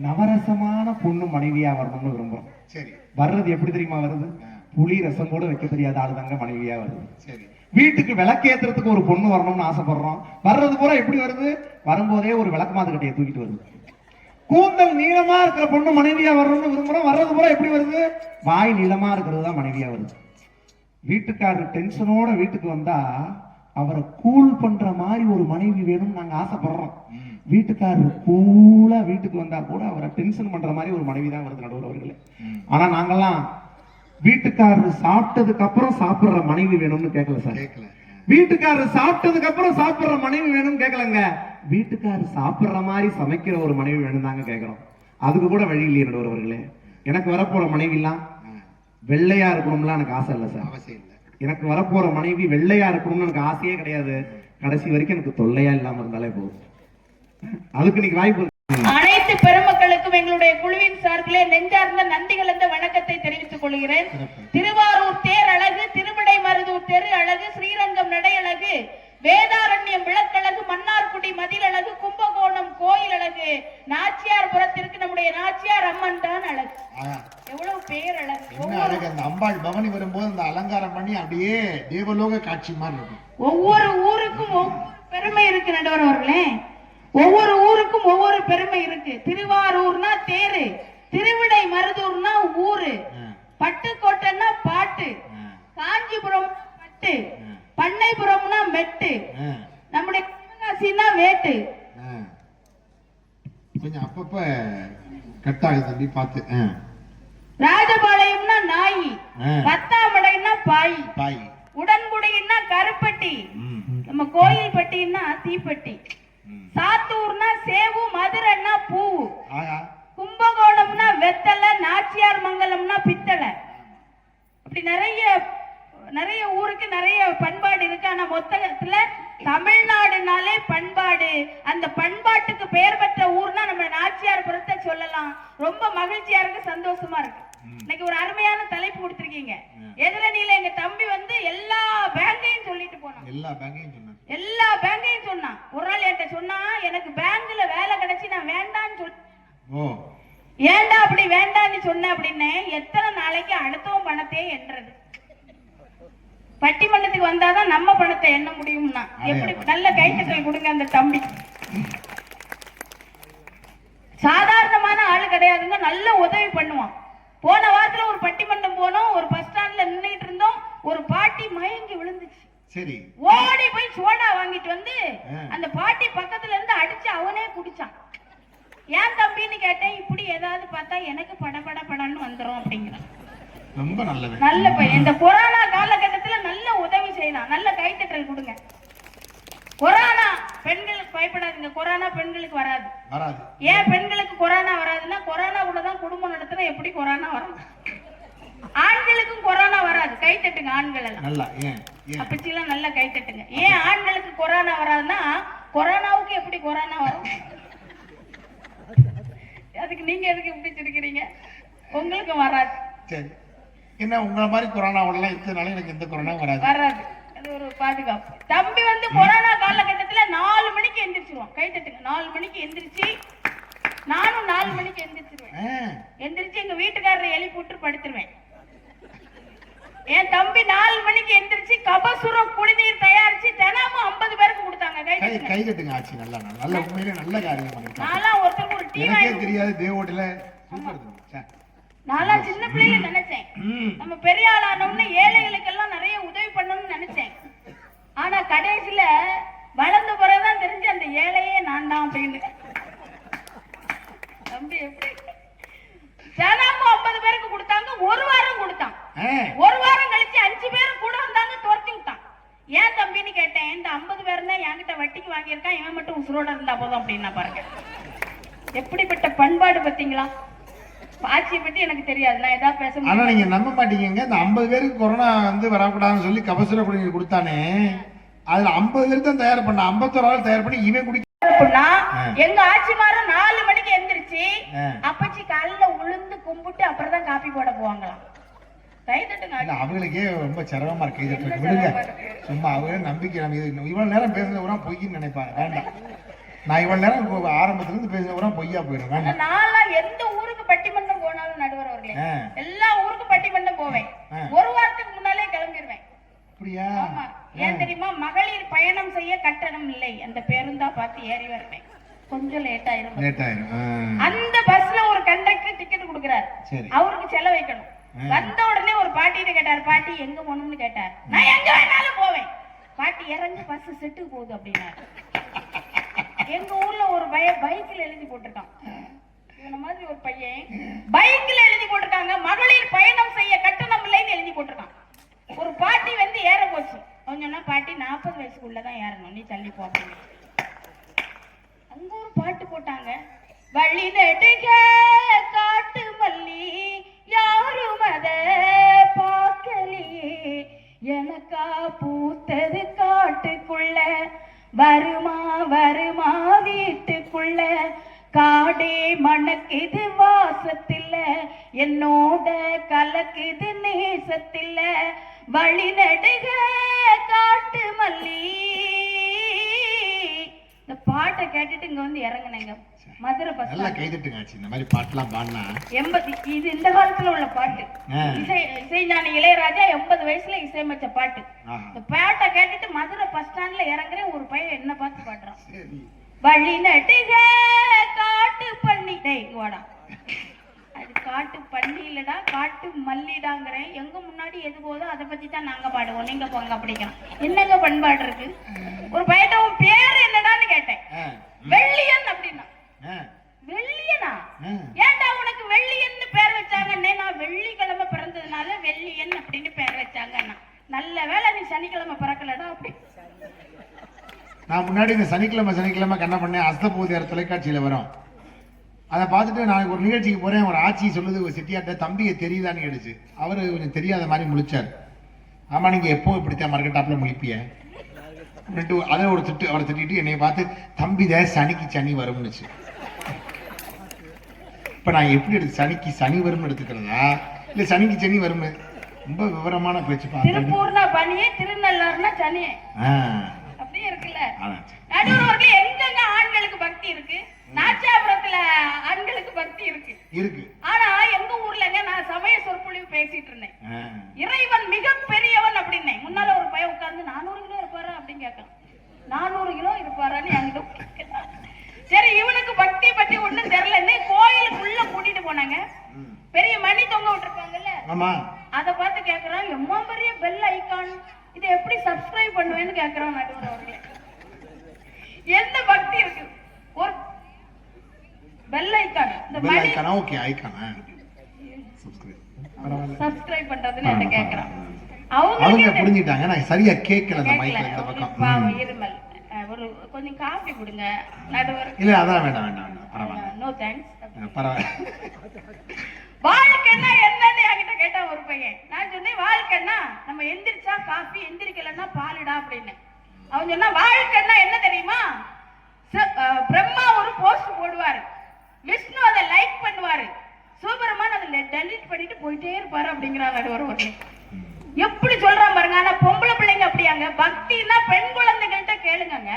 நவரசமான பொண்ணு மனைவியா வரணும்னு விரும்புறோம். சரி. வர்றது எப்படி தெரியுமா வருது? புளி ரசம் கூட வைக்க தெரியாத ஆளு தாங்க மனைவியா வருது. சரி. வீட்டுக்கு விளக்கேத்துறதுக்கு ஒரு பொண்ணு வரணும்னு ஆசைப்படுறோம். வர்றது பூரா எப்படி வருது? வரும்போதே ஒரு விளக்கமாது கட்டையை தூக்கிட்டு வருது. கூந்தல் நீளமா இருக்கிற பொண்ணு மனைவியா வரணும்னு விரும்புறோம். வர்றது பூரா எப்படி வருது? வாய் நீளமா இருக்கிறது தான் மனைவியா வருது. வீட்டுக்காரர் டென்ஷனோட வீட்டுக்கு வந்தா அவரை கூல் பண்ற மாதிரி ஒரு மனைவி வேணும்னு நாங்க ஆசைப்படுறோம். வீட்டுக்காரர் கூலா வீட்டுக்கு வந்தா கூட அவரை டென்ஷன் பண்ற மாதிரி ஒரு மனைவி தான் வருது நடுவர் அவர்களே. ஆனா நாங்கெல்லாம் வீட்டுக்காரர் சாப்பிட்டதுக்கு அப்புறம் சாப்பிடுற மனைவி வேணும்னு கேட்கல சார். வீட்டுக்காரர் சாப்பிட்டதுக்கு அப்புறம் சாப்பிடுற மனைவி வேணும்னு கேட்கலங்க. வீட்டுக்காரர் சாப்பிடுற மாதிரி சமைக்கிற ஒரு மனைவி வேணும் தாங்க கேட்கிறோம். அதுக்கு கூட வழி இல்லையே நடுவர் அவர்களே. எனக்கு வரப்போற மனைவி எல்லாம் வெள்ளையா இருக்கணும்லாம் எனக்கு ஆசை இல்லை சார். அவசியம் இல்லை. எனக்கு வரப்போற மனைவி வெள்ளையா இருக்கணும்னு எனக்கு ஆசையே கிடையாது. கடைசி வரைக்கும் எனக்கு தொல்லையா இல்லாம இருந்தாலே போதும். அதுக்கு இன்னைக்கு வாய்ப்பு. அனைத்து பெருமக்களுக்கும் எங்களுடைய குழுவின் சார்பிலே நெஞ்சார்ந்த நன்றி கலந்த வணக்கத்தை தெரிவித்துக் கொள்கிறேன். திருவாரூர் தேர் அழகு, திருவிடை மருதூர் தெரு அழகு, ஸ்ரீரங்கம் நடை அழகு, வேதாரண்யம் விளக்கழகு, மன்னார்குடி மதில் அழகு, கும்பகோணம் கோயில் அழகு, நாச்சியார்புரத்திற்கு நம்முடைய நாச்சியார் அம்மன் தான் அழகு. எவ்வளவு பேர் அழகு! என்ன அழகு! அந்த அம்பாள் பவனி வரும்போது அந்த அலங்காரம் பண்ணி அப்படியே தேவலோக காட்சி மாதிரி இருக்கும். ஒவ்வொரு ஊருக்கும் ஒவ்வொரு பெருமை இருக்கு நடுவர் அவர்களே. ஒவ்வொரு ஊருக்கும் ஒவ்வொரு பெருமை இருக்கு. திருவாரூர்னா தேரு, திருவிடை மருதூர்னா ஊரு, பட்டுக்கோட்டைன்னா பாட்டு, காஞ்சிபுரம் பட்டு, பண்ணைபுரம்னா மெட்டு, நம்முடைய சிவகாசினா வேட்டு. கொஞ்சம் அப்பப்ப கட்டாகுது தம்பி பார்த்து. ராஜபாளையம்னா நாய், பத்தாமடைன்னா பாய், உடன்குடின்னா கருப்பட்டி, நம்ம கோயில் பட்டின்னா தீப்பெட்டி, சாத்தூர்னா சேவு, மதுரைன்னா பூவு, கும்பகோணம்னா வெத்தலை, நாச்சியார் மங்கலம்னா பித்தளை. அப்படி நிறைய நிறைய ஊருக்கு நிறைய பண்பாடு இருக்கு. ஆனா மொத்தத்துல தமிழ்நாடுனாலே பண்பாடு, அந்த பண்பாட்டுக்கு பெயர் பெற்ற ஊர்னா நம்ம நாச்சியார்புரத்தை சொல்லலாம். ரொம்ப மகிழ்ச்சியா இருக்கு, சந்தோஷமா இருக்கு. இன்னைக்கு ஒரு அருமையான தலைப்பு கொடுத்திருக்கீங்க. எதிரணியில எங்க தம்பி வந்து எல்லா பேங்கையும் சொல்லிட்டு போனான். எல்லா பேங்கையும் சொன்னான். ஒரு நாள் என்கிட்ட சொன்னா, எனக்கு பேங்க்ல வேலை கிடைச்சி நான் வேண்டான்னு சொல்லி. ஏன்டா அப்படி வேண்டான்னு சொன்ன அப்படின்னு, எத்தனை நாளைக்கு அடுத்தவன் பணத்தையே என்றது. பட்டிமன்றத்துக்கு வந்தாதான் நம்ம பணத்தை எண்ண முடியும்னா எப்படி? நல்ல கைத்தட்டல் கொடுங்க அந்த தம்பி. சாதாரணமான ஆளு கிடையாதுங்க, நல்ல உதவி பண்ணுவான். போன வாரத்துல ஒரு பட்டிமன்றம் போனோம், ஒரு பஸ் ஸ்டாண்ட்ல நின்றுட்டு இருந்தோம், ஒரு பாட்டி மயங்கி விழுந்துச்சு. சரி, ஓடி போய் சோடா வாங்கிட்டு வந்து அந்த பாட்டி பக்கத்துல இருந்து அடிச்சு அவனே குடிச்சான். ஏன் தம்பின்னு கேட்டேன். இப்படி ஏதாவது பார்த்தா எனக்கு படன்னு வந்துரும் அப்படிங்கிறான். ரொம்ப நல்ல பையன். இந்த கொரோனா காலகட்டத்துல நல்ல உதவி செய்யலாம். நல்ல கைத்தட்டல் கொடுங்க. கொரோனா பெண்களுக்கு பயப்படாதுங்க. கொரோனா பெண்களுக்கு வராது. ஏன் பெண்களுக்கு கொரோனா வராதுன்னா, கொரோனா கூட தான் குடும்பம் நடத்துற. எப்படி கொரோனா வரும்? ஆண்களுக்கும் கொரோனா வராது. கை தட்டுங்க ஆண்கள் எல்லாம். அப்பச்சிலாம் நல்ல கை தட்டுங்க. ஏன் ஆண்களுக்கு கொரோனா வராதுன்னா, கொரோனாவுக்கு எப்படி கொரோனா வரும்? அதுக்கு நீங்க எதுக்கு இப்படி சிரிக்கிறீங்க? உங்களுக்கும் வராது. சரி, என்ன உங்களை மாதிரி கொரோனாவோட இருக்கிறதுனால எனக்கு எந்த கொரோனா வராது. அது ஒரு பாதுகாப்பு. தம்பி வந்து கொரோனா காலகட்டத்துல 4 மணிக்கு எந்திரிச்சிருவான். கை தட்டுங்க. 4 மணிக்கு எந்திரிச்சு, நானும் 4 மணிக்கு எந்திரிச்சிருவேன். எந்திரிச்சு எங்க வீட்டுக்காரரை எழுப்பி விட்டு படுத்துருவேன். என் தம்பி 4 மணிக்கு எந்திரிச்சு கபசுரம் குடிநீர் தயாரிச்சு தினமும் 50 பேருக்கு கொடுத்தாங்க. கை தட்டுங்க ஆச்சு. நல்ல உண்மையிலே நல்ல காரியம் பண்ணிருக்காங்க. நான்லாம் ஒருத்தருக்கு ஒரு டீ வாங்கி தெரியாது தேவோட்டில நான்லாம் சின்ன பிள்ளைல நினைச்சேன், நம்ம பெரிய ஆளானோம்னு ஏழைகளுக்கெல்லாம் நிறைய உதவி பண்ணணும்னு நினைச்சேன். ஆனா கடைசியில வளர்ந்த பிறகுதான் தெரிஞ்சு அந்த ஏழையே நான் தான் அப்படின்னு. தம்பி எப்படி தினமும் 50 பேருக்கு கொடுத்தாங்க, ஒரு வாரம் கொடுத்தான். ஒரு வாரம் கழிச்சு 5 பேரும் கூட வந்தாங்க, துரத்தி விட்டான். ஏன் தம்பின்னு கேட்டேன். இந்த 50 பேர் தான் என்கிட்ட வட்டிக்கு வாங்கியிருக்கான், இவன் மட்டும் உசுரோட இருந்தா போதும் அப்படின்னா பாருங்க. எப்படிப்பட்ட பண்பாடு பாத்தீங்களா? ஆட்சியை பத்தி எனக்கு தெரியாது, நான் ஏதாவது பேச ஆனா முடியும். நீங்க நம்ப மாட்டீங்க, இந்த 50 பேருக்கு கொரோனா வந்து வரக்கூடாதுன்னு சொல்லி கபசுர குடிநீர் கொடுத்தானே, அதுல 50 பேருக்கு தான் தயார் பண்ண, 51 ஆள் தயார் பண்ணி இவன் குடிக்க. எங்க ஆட்சிமாரும் 4 மணிக்கு எந்திரிச்சு அப்பச்சி காலையில உளுந்து கும்பிட்டு அப்புறம் தான் காப்பி போட போவாங்களாம். அவங்களுக்கே ரொம்ப சிரமமா இருக்கு, இதை விடுங்க சும்மா. அவங்க நம்பிக்கை நம்ம இவ்வளவு நேரம் பேசுறது பூரா பொய்ன்னு நினைப்பாங்க, வேண்டாம். நான் இவ்வளவு நேரம் ஆரம்பத்துல இருந்து பேசுறது பூரா பொய்யா போயிடும், வேண்டாம். நான் எந்த ஊருக்கு பட்டிமன்றம் போனாலும் நடுவர் அவர்களே, எல்லா ஊருக்கும் பட்டிமன்றம் போவேன். ஒரு வாரத்துக்கு முன்னாலே கிளம்பிடுவேன். அப்படியா? ஏன் தெரியுமா? மகளிர் பயணம் செய்ய கட்டணம் இல்லை, அந்த பேருந்தா பார்த்து ஏறி வருவேன். கொஞ்சம் லேட் ஆயிரும். அந்த பஸ்ல ஒரு கண்டக்டர் டிக்கெட் கொடுக்கிறார், அவருக்கு செலவு வைக்கணும். வந்த உடனே ஒரு பாட்டிட்டு கேட்டார், பாட்டி எங்க போகணும்னு கேட்டார். நான் எங்க வேணாலும் போவேன். பாட்டி இறங்கி பஸ் செட்டுக்கு போகுது அப்படின்னாரு. எங்க ஊர்ல ஒரு பைக்ல எழுதி போட்டிருக்கான், இவன மாதிரி ஒரு பையன் பைக்ல எழுதி போட்டிருக்காங்க, மகளிர் பயணம் செய்ய கட்டணம் இல்லைன்னு எழுதி போட்டிருக்கான். ஒரு பாட்டி வந்து ஏற போச்சு. அவன் சொன்னா, பாட்டி 40 வயசுக்குள்ளதான் ஏறணும், நீ தள்ளி போ அப்படின்னு. அங்க ஒரு பாட்டு போட்டாங்க, வழி நெடுக காட்டு மல்லி யாரும் அத பார்க்கலையே, எனக்கா பூத்தது காட்டுக்குள்ள, வருமா வருமா வீட்டுக்குள்ள, காடே மணக்குது வாசத்தில, என்னோட கலக்குது நேசத்தில, வழி நடுக காட்டு மல்லி. இந்த பாட்டை கேட்டுட்டு இங்க வந்து இறங்குனேங்க, மதுரை பஸ். நல்லா கைதட்டுங்க இந்த மாதிரி பாட்டுலாம் பாடினா. 80 இது இந்த காலத்துல உள்ள பாட்டு. இசைஞானி இளையராஜா 80 வயசுல இசையமைச்ச பாட்டு. இந்த பாட்டை கேட்டுட்டு மதுரை பஸ் ஸ்டாண்ட்ல இறங்குறேன், ஒரு பையன் என்ன பார்த்து பாடுறான், வழி நட்டுக காட்டு பண்ணி. டேய் வாடா, அது காட்டு பண்ணி இல்லடா, காட்டு மல்லிடாங்கிறேன். எங்க முன்னாடி எது போதோ அதை பத்தி தான் நாங்க பாடுவோம், நீங்க போங்க அப்படிங்கிறோம். என்னங்க பண்பாடு இருக்கு? ஒரு பையன் உன் பேர் என்னடான்னு கேட்டேன், வெள்ளியன் அப்படின்னா. வெள்ளியனா? ஏன்டா உனக்கு வெள்ளியன்னு பேர் வச்சாங்கன்னே. நான் வெள்ளிக்கிழமை பிறந்ததுனால வெள்ளியன் அப்படின்னு பேர் வச்சாங்கன்னா. நல்ல வேலை நீ சனிக்கிழமை பிறக்கலடா அப்படி. நான் முன்னாடி இந்த சனிக்கிழமை கண்ண பண்ணேன், அஸ்தபூதியார் தொலைக்காட்சியில வரும். அதை பார்த்துட்டு நான் ஒரு நிகழ்ச்சிக்கு போறேன், ஒரு ஆட்சி சொல்லுது, ஒரு செட்டியாட்ட தம்பியை தெரியுதான்னு கேடுச்சு. அவரு கொஞ்சம் தெரியாத மாதிரி முழிச்சார். ஆமா, நீங்க எப்போ இப்படித்தான் மர்க்கட்டாப்ல முழிப்பிய அப்படின்ட்டு அதை ஒரு திட்டு அவரை திட்டிட்டு என்னை பார்த்து, தம்பித சனிக்கு சனி வரும்னுச்சு. இப்ப நான் எப்படி எடுத்து சனிக்கு சனி வரும்னு எடுத்துக்கிறதா இல்ல சனிக்கு சனி வரும்? ரொம்ப விவரமான பேச்சு. திருப்பூர்னா பனியே, திருநள்ளாறுனா சனியே, அப்படியே இருக்குல்ல. நடுவர்களே, எங்கெங்க ஆண்களுக்கு பக்தி இருக்கு? நாச்சாபுரத்துல ஆண்களுக்கு பக்தி இருக்கு இருக்கு. ஆனா எங்க ஊர்லங்க நான் சமய சொற்பொழிவு பேசிட்டு இருந்தேன், இறைவன் மிக பெரியவன் அப்படின்னு. முன்னால ஒரு பையன் உட்கார்ந்து 400 கிலோ இருப்பாரா அப்படின்னு கேட்கலாம். 400 கிலோ இருப்பாரான்னு என்கிட்ட. சரி, இவனுக்கு பக்தி பத்தி ஒண்ணும் தெரியலன்னு கோயிலுக்குள்ள கூட்டிட்டு போனாங்க. பெரிய மணி தொங்க விட்டுருப்பாங்கல்ல, அத பார்த்து கேக்குறான், எம்மா பெரிய பெல் ஐகான், இதை எப்படி சப்ஸ்கிரைப் பண்ணுவேன்னு கேக்குறான் நடுவர் அவர்களே. எந்த பக்தி இருக்கு? ஒரு பெல் ஐகான், இந்த மணி ஓகே ஐகான் சப்ஸ்கிரைப் பண்றதுன்னு என்ன கேக்குறான். அவங்க புரிஞ்சிட்டாங்க, நான் சரியா கேட்கல. அந்த மைக்ல இந்த பக்கம் இருமல். ஒரு கொஞ்சம் காபி கொடுங்க நடுவர். இல்ல அதான் வேண்டாம் வேண்டாம் பரவாயில்லை, நோ தேங்க்ஸ் பரவாயில்லை. வாழ்க்கைன்னா என்னன்னு என்கிட்ட கேட்டா ஒரு பையன். நான் சொன்னேன், வாழ்க்கைன்னா நம்ம எந்திரிச்சா காபி, எந்திரிக்கலன்னா பாலுடா அப்படின்னு. அவன் சொன்னா, வாழ்க்கைன்னா என்ன தெரியுமா? பிரம்மா ஒரு போஸ்ட் போடுவாரு, விஷ்ணு அதை லைக் பண்ணுவாரு, சூப்பரமான அதை டெலிட் பண்ணிட்டு போயிட்டே இருப்பாரு அப்படிங்கிறாங்க நடுவர் ஒண்ணு. எப்படி சொல்றான் பாருங்க. ஆனா பொம்பளை பிள்ளைங்க அப்படியாங்க. பக்தினா பெண் குழந்தைகள்கிட்ட கேளுங்க.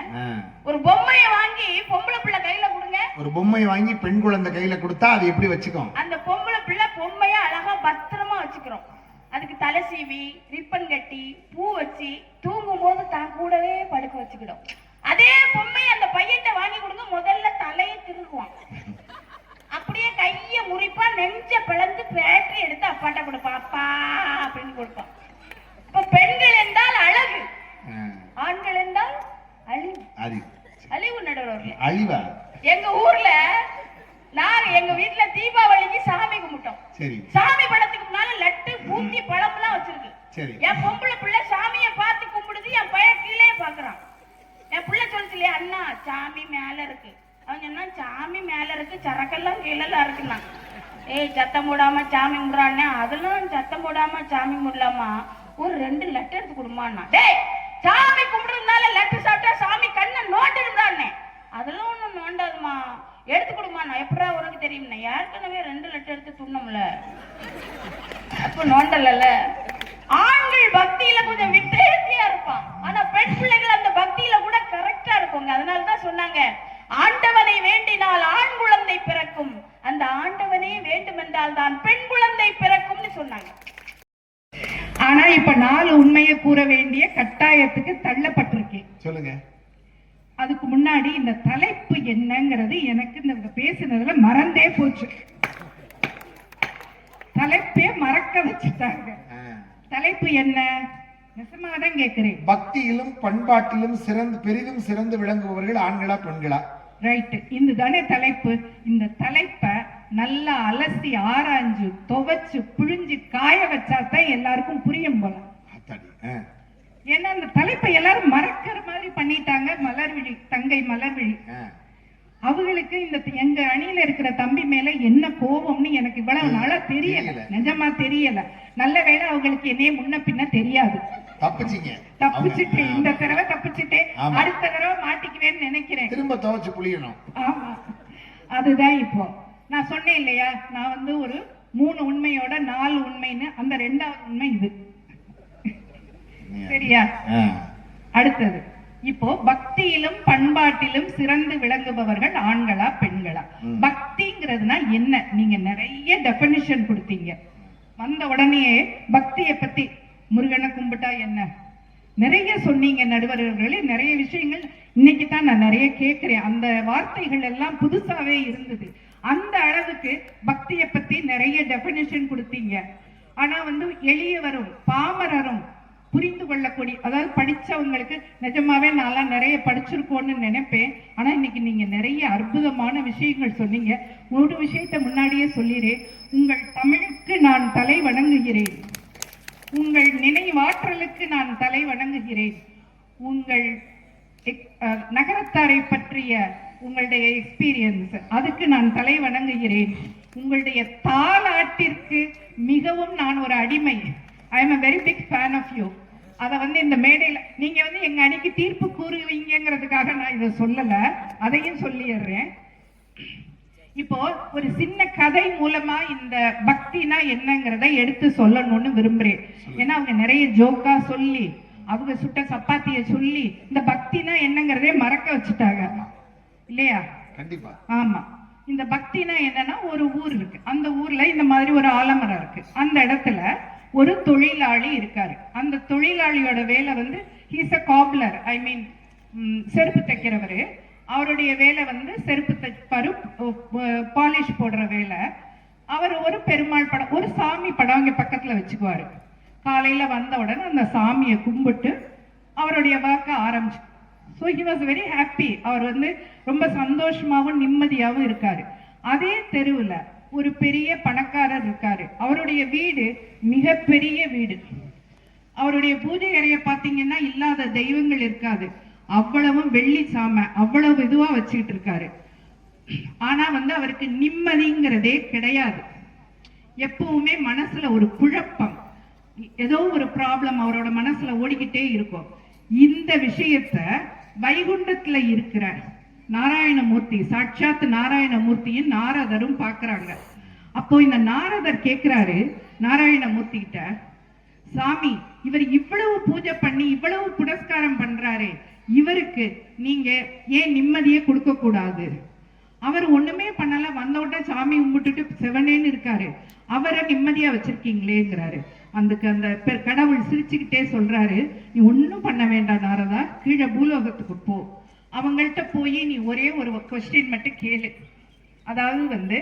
ஒரு பொம்மையை வாங்கி பொம்பளை பிள்ளை கையில கொடுங்க, ஒரு பொம்மையை வாங்கி பெண் குழந்தை கையில கொடுத்தா அது எப்படி வச்சுக்கும்? அந்த பொம்பளை பிள்ளை பொம்மைய அழகா பத்திரமா வச்சுக்கிறோம். அதுக்கு தலை சீவி, ரிப்பன் கட்டி, பூ வச்சு, தூங்கும் போது தான் கூடவே படுக்க வச்சுக்கிடும். அதே பொம்மையை அந்த பையன்கிட்ட வாங்கி கொடுங்க, முதல்ல தலையை திருகுவான், அப்படியே கைய முறிப்பா, நெஞ்ச பிளந்து பேட்டரி எடுத்து அப்பாட்ட கொடுப்பான், அப்பா அப்படின்னு கொடுப்பான். இப்ப பெண்கள் சரி சாமி படத்துக்கு முன்னால லட்டு பூந்தி பழம் எல்லாம் வச்சிருக்கு. சரி என் பொம்பளை பிள்ளை சாமியை பார்த்து கும்பிடுது, என் பையன் கீழே பாக்குறான். என் பிள்ளை சொல்லுச்சு இல்லையா, அண்ணா சாமி மேல இருக்கு. அவன் சொன்னா சாமி மேல இருக்கு, சரக்கெல்லாம் கீழெல்லாம் இருக்குன்னா. ஏய் சத்தம் போடாம சாமி முடுறானே, அதெல்லாம் சத்தம் போடாம சாமி முடலாமா, ஒரு 2 லட்டு எடுத்து கொடுமான்னா. டேய் சாமி கும்பிடுறதுனால லட்டு சாப்பிட்டா சாமி கண்ணை நோண்டிருந்தானே, அதெல்லாம் ஒண்ணும் நோண்டாதுமா, எடுத்து கொடுமாண்ணா. எப்படா உனக்கு தெரியும்னா, ஏற்கனவே 2 லட்டு எடுத்து துண்ணோம்ல, அப்ப நோண்டல. ஆண்கள் பக்தியில கொஞ்சம் வித்தியாசமா இருப்பான், ஆனா பெண் பிள்ளைகள் அந்த பக்தியில கூட கரெக்டா இருக்குங்க. அதனாலதான் சொன்னாங்க, ஆண்டவனை வேண்டினால் ஆண் குழந்தை பிறக்கும், அந்த ஆண்டவனே வேண்டுமென்றால் தான் பெண் குழந்தை பிறக்கும்னு சொன்னாங்க. ஆனா இப்ப 4 உண்மையை கூற வேண்டிய கட்டாயத்துக்கு தள்ளப்பட்டிருக்கேன். சொல்லுங்க. அதுக்கு முன்னாடி இந்த தலைப்பு என்னங்கிறது எனக்கு இந்த பேசினதுல மறந்தே போச்சு. தலைப்பே மறக்க வச்சுட்டாங்க. தலைப்பு என்ன? நெசமாதான் கேட்கிறேன். பக்தியிலும் பண்பாட்டிலும் பெரிதும் சிறந்து விளங்குபவர்கள் ஆண்களா பெண்களா? ரைட், இதுதானே தலைப்பு. இந்த தலைப்பை நல்லா அலசி ஆராய்ஞ்சு துவைச்சு பிழிஞ்சு காய வச்சாதான் எல்லாருக்கும் புரியும் போல. ஏன்னா அந்த தலைப்பை எல்லாரும் மறக்கிற மாதிரி பண்ணிட்டாங்க. மலர்விழி, தங்கை மலர்விழி, அவங்களுக்கு இந்த எங்க அணியில இருக்கிற தம்பி மேல என்ன கோபம்னு எனக்கு இவ்வளவு நாளா தெரியல, நிஜமா தெரியல. நல்ல வேளை அவங்களுக்கு என்னைய முன்ன பின்ன தெரியாது. தப்பிச்சுட்டேன், இந்த தடவை தப்பிச்சுட்டேன், அடுத்த தடவை மாட்டிக்குவேன்னு நினைக்கிறேன். திரும்ப துவைச்சு புளியணும். ஆமா, அதுதான் இப்போ நான் சொன்னேன் இல்லையா, நான் வந்து ஒரு 3 உண்மையோட 4 உண்மைன்னு, அந்த 2வது உண்மை இது. சரியா? அடுத்தது, இப்போ பக்தியிலும் பண்பாட்டிலும் சிறந்து விளங்குபவர்கள் ஆண்களா பெண்களா? பக்திங்கிறதுனா என்ன? நீங்க நிறைய டெபினிஷன் கொடுத்தீங்க. வந்த உடனே பக்தியை பத்தி, முருகனை கும்பிட்டா என்ன, நிறைய சொன்னீங்க நடுவர்களே. நிறைய விஷயங்கள் இன்னைக்கு தான் நான் நிறைய கேட்கிறேன். அந்த வார்த்தைகள் எல்லாம் புதுசாவே இருந்தது. அந்த அளவுக்கு பக்தியை பத்தி நிறைய டெபினிஷன் கொடுத்தீங்க. ஆனா வந்து எளியவரும் பாமரரும் புரிந்து கொள்ளக்கூடிய, அதாவது படிச்சவங்களுக்கு நிஜமாவே நான் நிறைய படிச்சிருக்கோன்னு நினைப்பேன். ஆனா இன்னைக்கு நீங்க நிறைய அற்புதமான விஷயங்கள் சொன்னீங்க. ஒரு விஷயத்தை முன்னாடியே சொல்லிடுறேன், உங்கள் தமிழுக்கு நான் தலை வணங்குகிறேன், உங்கள் நினைவாற்றலுக்கு நான் தலை வணங்குகிறேன், உங்கள் நகரத்தாரை பற்றிய உங்களுடைய எக்ஸ்பீரியன்ஸ் அதுக்கு நான் தலை வணங்குகிறேன், உங்களுடைய தாலாட்டிற்கு மிகவும் நான் ஒரு அடிமை. I am a very big fan of you. அதை வந்து இந்த மேடையில நீங்க வந்து எங்க அணிக்கு தீர்ப்பு கூறுவீங்கிறதுக்காக நான் இதை சொல்லல, அதையும் சொல்லிடுறேன். இப்போ ஒரு சின்ன கதை மூலமா இந்த பக்தினா என்னங்கிறத எடுத்து சொல்லணும்னு விரும்புறேன். ஏன்னா அவங்க நிறைய ஜோக்கா சொல்லி, அவங்க சுட்ட சப்பாத்திய சொல்லி இந்த பக்தினா என்னங்கிறதே மறக்க வச்சுட்டாங்க இல்லையா? கண்டிப்பா. ஆமா, இந்த பக்தினா என்னன்னா, ஒரு ஊர் இருக்கு, அந்த ஊர்ல இந்த மாதிரி ஒரு ஆலமரம் இருக்கு, அந்த இடத்துல ஒரு தொழிலாளி இருக்காரு. அந்த தொழிலாளியோட வேலை வந்து ஹீஸ் அ காப்லர், ஐ மீன் செருப்பு தைக்கிறவரு. அவருடைய வேலை வந்து செருப்பு தைப்பாரு, பாலிஷ் போடுற வேலை. அவர் ஒரு பெருமாள் படம், ஒரு சாமி படம் இங்க பக்கத்துல வச்சுக்குவாரு. காலையில வந்த உடனே அந்த சாமியை கும்பிட்டு அவருடைய ஒர்க்க ஆரம்பிச்சு. So he was very happy. அவர் வந்து ரொம்ப சந்தோஷமாவும் நிம்மதியாகவும் இருக்காரு. அதே தெருவில் ஒரு பெரிய பணக்காரர் இருக்காரு. அவருடைய வீடு மிகப்பெரிய வீடு. அவருடைய பூஜை அறையை பார்த்தீங்கன்னா இல்லாத தெய்வங்கள் இருக்காது, அவ்வளவும் வெள்ளி சாம அவ்வளவு இதுவா வச்சுக்கிட்டு இருக்காரு. ஆனா வந்து அவருக்கு நிம்மதிங்கிறதே கிடையாது. எப்பவுமே மனசுல ஒரு குழப்பம், ஏதோ ஒரு ப்ராப்ளம் அவரோட மனசுல ஓடிக்கிட்டே இருக்கும். இந்த விஷயத்த வைகுண்டத்துல இருக்கிற நாராயணமூர்த்தி, சாட்சாத் நாராயணமூர்த்தியும் நாரதரும் பாக்குறாங்க. அப்போ இந்த நாரதர் கேட்கிறாரு நாராயணமூர்த்தி கிட்ட, சாமி இவர் இவ்வளவு பூஜை பண்ணி இவ்வளவு புனஸ்காரம் பண்றாரு, இவருக்கு நீங்க ஏன் நிம்மதியே கொடுக்க கூடாது? அவர் ஒண்ணுமே பண்ணல, வந்த உடனே சாமி கும்பிட்டுட்டு செவனேன்னு இருக்காரு, அவரை நிம்மதியா வச்சிருக்கீங்களேங்கிறாரு. அதுக்கு அந்த கடவுள் சிரிச்சுக்கிட்டே சொல்றாரு, நீ ஒன்னும் பண்ண வேண்டாம் நாரதா, கீழே பூலோகத்துக்கு போ, அவங்கள்ட்ட போய் நீ ஒரே ஒரு கொஸ்டின் மட்டும் கேளு. அதாவது வந்து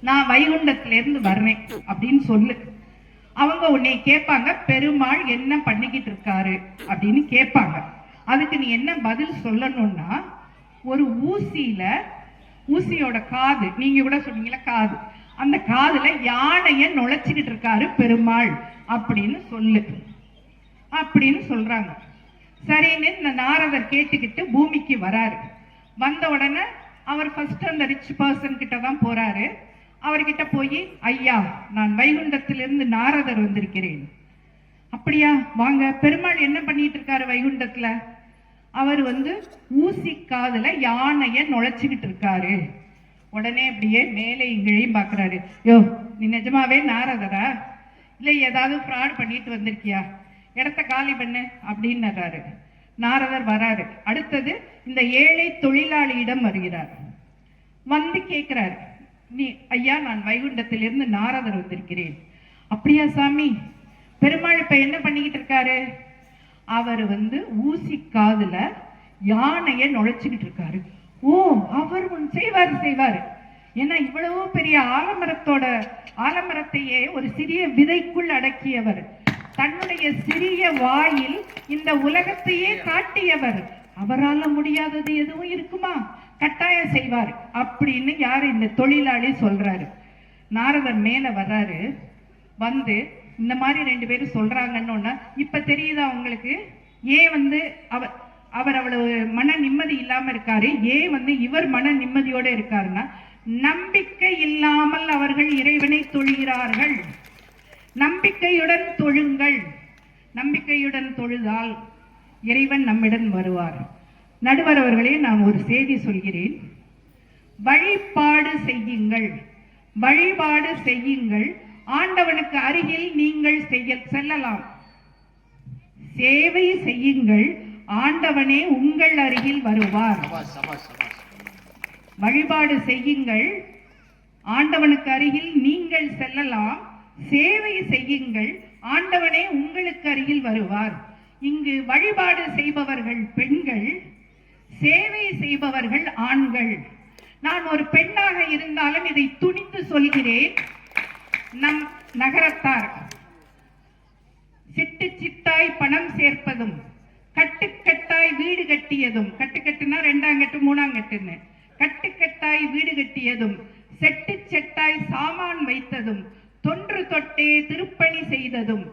நான் வைகுண்டத்துல இருந்து வர்றேன் அப்படின்னு சொல்லு. அவங்க உன்னை கேட்பாங்க, பெருமாள் என்ன பண்ணிக்கிட்டு இருக்காரு அப்படின்னு கேட்பாங்க. அதுக்கு நீ என்ன பதில் சொல்லணும்னா, ஒரு ஊசியில, ஊசியோட காது, நீங்க கூட சொன்னீங்களா காது, அந்த காதுல யானைய நுழைச்சுக்கிட்டு இருக்காரு பெருமாள் அப்படின்னு சொல்லு அப்படின்னு சொல்றாங்க. சரின்னு இந்த நாரதர் கேட்டுக்கிட்டு பூமிக்கு வராரு. வந்த உடனே அவர் ஃபர்ஸ்ட் அந்த ரிச் பர்சன் கிட்ட தான் போறாரு. அவர்கிட்ட போய், ஐயா, நான் வைகுண்டத்திலிருந்து நாரதர் வந்திருக்கிறேன். அப்படியா, வாங்க. பெருமாள் என்ன பண்ணிட்டு இருக்காரு வைகுண்டத்துல? அவர் ஊசி காதுல யானைய நுழைச்சுக்கிட்டு இருக்காரு. உடனே அப்படியே மேலே இங்கேயும் பாக்குறாரு. யோ, நீ நிஜமாவே நாரதரா இல்ல ஏதாவது ஃப்ராட் பண்ணிட்டு வந்திருக்கியா? இடத்த காலி பண்ணு அப்படின்னு நாரதர் வராரு. அடுத்தது இந்த ஏழை தொழிலாளியிடம் வருகிறார். வந்து கேட்கிறார், நீ ஐயா, நான் வைகுண்டத்திலிருந்து நாரதர் வந்திருக்கிறேன். அப்படியா சாமி? பெருமாள் இப்ப என்ன பண்ணிக்கிட்டு இருக்காரு? அவர் ஊசி காதுல யானைய நுழைச்சுக்கிட்டு இருக்காரு. ஓ, அவர் செய்வாரு. ஏன்னா இவ்வளவு பெரிய ஆலமரத்தையே ஒரு சிறிய விதைக்குள் அடக்கியவர், தன்னுடைய சிறிய வாயில் இந்த உலகத்தையே காட்டியவர். அவரால முடியாதது எதுவும் இருக்குமா? கட்டாயம் செய்வார் அப்படின்னு யாரு? இந்த தொழிலாளி சொல்றாரு. நாரதர் மேல வர்றாரு. இந்த மாதிரி 2 பேரும் சொல்றாங்கன்னு இப்ப தெரியுதா உங்களுக்கு ஏன் அவர் அவ்வளவு மன நிம்மதி இல்லாம இருக்காரு? ஏன் இவர் மன நிம்மதியோட இருக்காருன்னா, நம்பிக்கை இல்லாமல் அவர்கள் இறைவனை தொழுகிறார்கள். நம்பிக்கையுடன் தொழுங்கள். நம்பிக்கையுடன் தொழுதால் இறைவன் நம்மிடம் வருவார். நடுவர் அவர்களே, நான் ஒரு செய்தி சொல்கிறேன். வழிபாடு செய்யுங்கள், வழிபாடு செய்யுங்கள். ஆண்டவனுக்கு அருகில் நீங்கள் செல்லலாம். சேவை செய்யுங்கள், ஆண்டவனே உங்கள் அருகில் வருவார். வழிபாடு செய்யுங்கள், ஆண்டவனுக்கு அருகில் நீங்கள் செல்லலாம். சேவை செய்யுங்கள், ஆண்டவனே உங்களுக்கு அருகில் வருவார். இங்கு வழிபாடு செய்பவர்கள் பெண்கள், சேவை செய்பவர்கள் ஆண்கள். நான் ஒரு பெண்ணாக இருந்தாலும் இதை துணித்து சொல்கிறேன். நம் நகரத்தார் சிட்டு சிட்டாய் பணம் சேர்ப்பதும், கட்டுக்கட்டாய் வீடு கட்டியதும், கட்டுக்கட்டுனா 2ஆம் கட்டு 3ஆம் கட்டுன்னு, கட்டுக்கட்டாய் வீடு கட்டியதும், செட்டு செட்டாய் சாமான் வைத்ததும், தொன்று தொட்டே திருப்பணி செய்ததும்,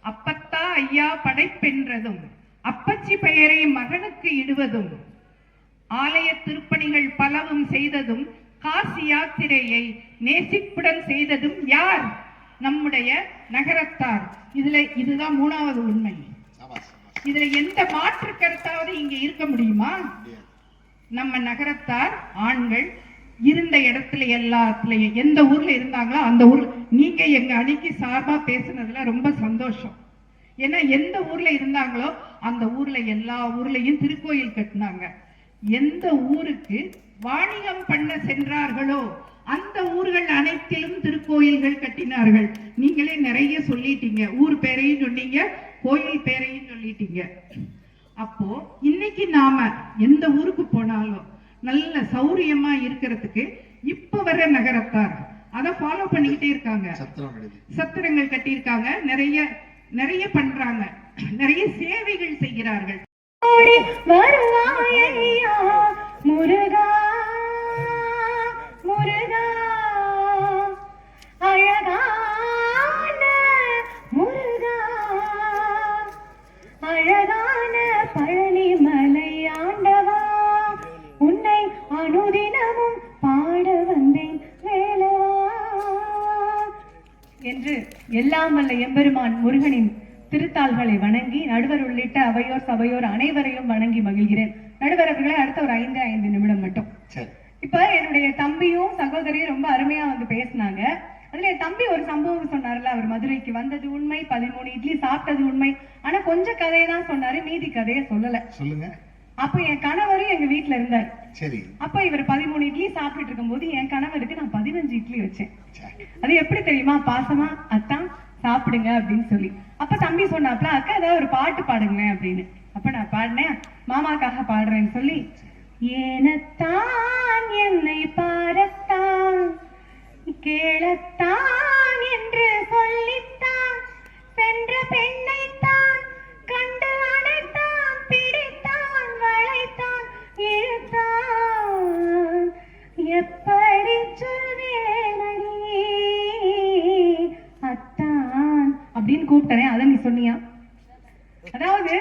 அப்பத்தா ஐயா படைப்பென்றதும், அப்பச்சி பெயரை மகனுக்கு இடுவதும், ஆலய திருப்பணிகள் பலவும் செய்ததும், காசி யாத்திரையை நேசிப்புடன் செய்ததும் யார்? நம்முடைய நகரத்தார். இதுதான் 3வது உண்மை. இதுல எந்த மாற்று கருத்தாவது இங்க இருக்க முடியுமா? நம்ம நகரத்தார் ஆண்கள் இருந்த இடத்துல எல்லாத்துலயும் எந்த ஊர்ல இருந்தாங்களோ அந்த ஊர், நீங்க எங்க அணிக்கு சார்பா பேசுனதுல ரொம்ப சந்தோஷம். ஏன்னா எந்த ஊர்ல இருந்தாங்களோ அந்த ஊர்ல எல்லா ஊர்லயும் திருக்கோயில் கட்டினாங்க. எந்த ஊருக்கு வாணிகம் பண்ண சென்றார்களோ அந்த ஊர்கள் அனைத்திலும் திருக்கோயில்கள் கட்டினார்கள். நீங்களே நிறைய சொல்லிட்டீங்க, ஊர் பேரையும் சொன்னீங்க, கோயில் பேரையும் சொல்லிட்டீங்க. அப்போ இன்னைக்கு நாம எந்த ஊருக்கு போனாலும் நல்ல சௌரியமா இருக்கிறதுக்கு இப்ப வர நகரத்தார் அதை ஃபாலோ பண்ணிக்கிட்டே இருக்காங்க. சத்திரங்கள் கட்டியிருக்காங்க, நிறைய நிறைய பண்றாங்க, நிறைய சேவைகள் செய்கிறார்கள். முருகா முருகா அழகான முருகா, அழகான பழனி மலை ஆண்டவா, உன்னை அனுதினமும் பாட வந்தேன் வேலவா என்று எல்லாம் வல்ல எம்பெருமான் முருகனின் திருத்தாள்களை வணங்கி நடுவர் உள்ளிட்ட அவையோர் சபையோர் அனைவரையும் வணங்கி மகிழ்கிறேன். நடுவர் அவர்களே, அடுத்த ஒரு 5 நிமிடம் மட்டும். இப்ப என்னுடைய தம்பியும் சகோதரியும் ரொம்ப அருமையா பேசினாங்க. அதுல என் தம்பி ஒரு சம்பவம் சொன்னார்ல, அவர் மதுரைக்கு வந்தது உண்மை, 13 இட்லி சாப்பிட்டது உண்மை. ஆனா கொஞ்சம் கதையை தான் சொன்னாரு, மீதி கதையை சொல்லல. சொல்லுங்க. அப்ப என் கணவரும் எங்க வீட்டுல இருந்தார். சரி. அப்ப இவர் 13 இட்லி சாப்பிட்டு இருக்கும் போது என் கணவருக்கு நான் 15 இட்லி வச்சேன். அது எப்படி தெரியுமா? பாசமா, அத்தான் சாப்பிடுங்க அப்படின்னு சொல்லி. அப்ப தம்பி சொன்னாப்ல, அக்கா ஏதாவது ஒரு பாட்டு பாடுங்களேன் அப்படின்னு. அப்ப நான் பாடினேன், மாமாக்காக பாடுறேன்னு சொல்லி, ஏனத்தான் என்னை பாரத்தான் கேளத்தான் என்று சொல்லித்தான் சென்ற பெண்ணைத்தான் கண்டு அணைத்தான் பிடித்தான் வளைத்தான் இழுத்தான் எப்படி சொல்வேனடி கூப்பிட்டனே அதை நீ சொன்னியா? அதாவது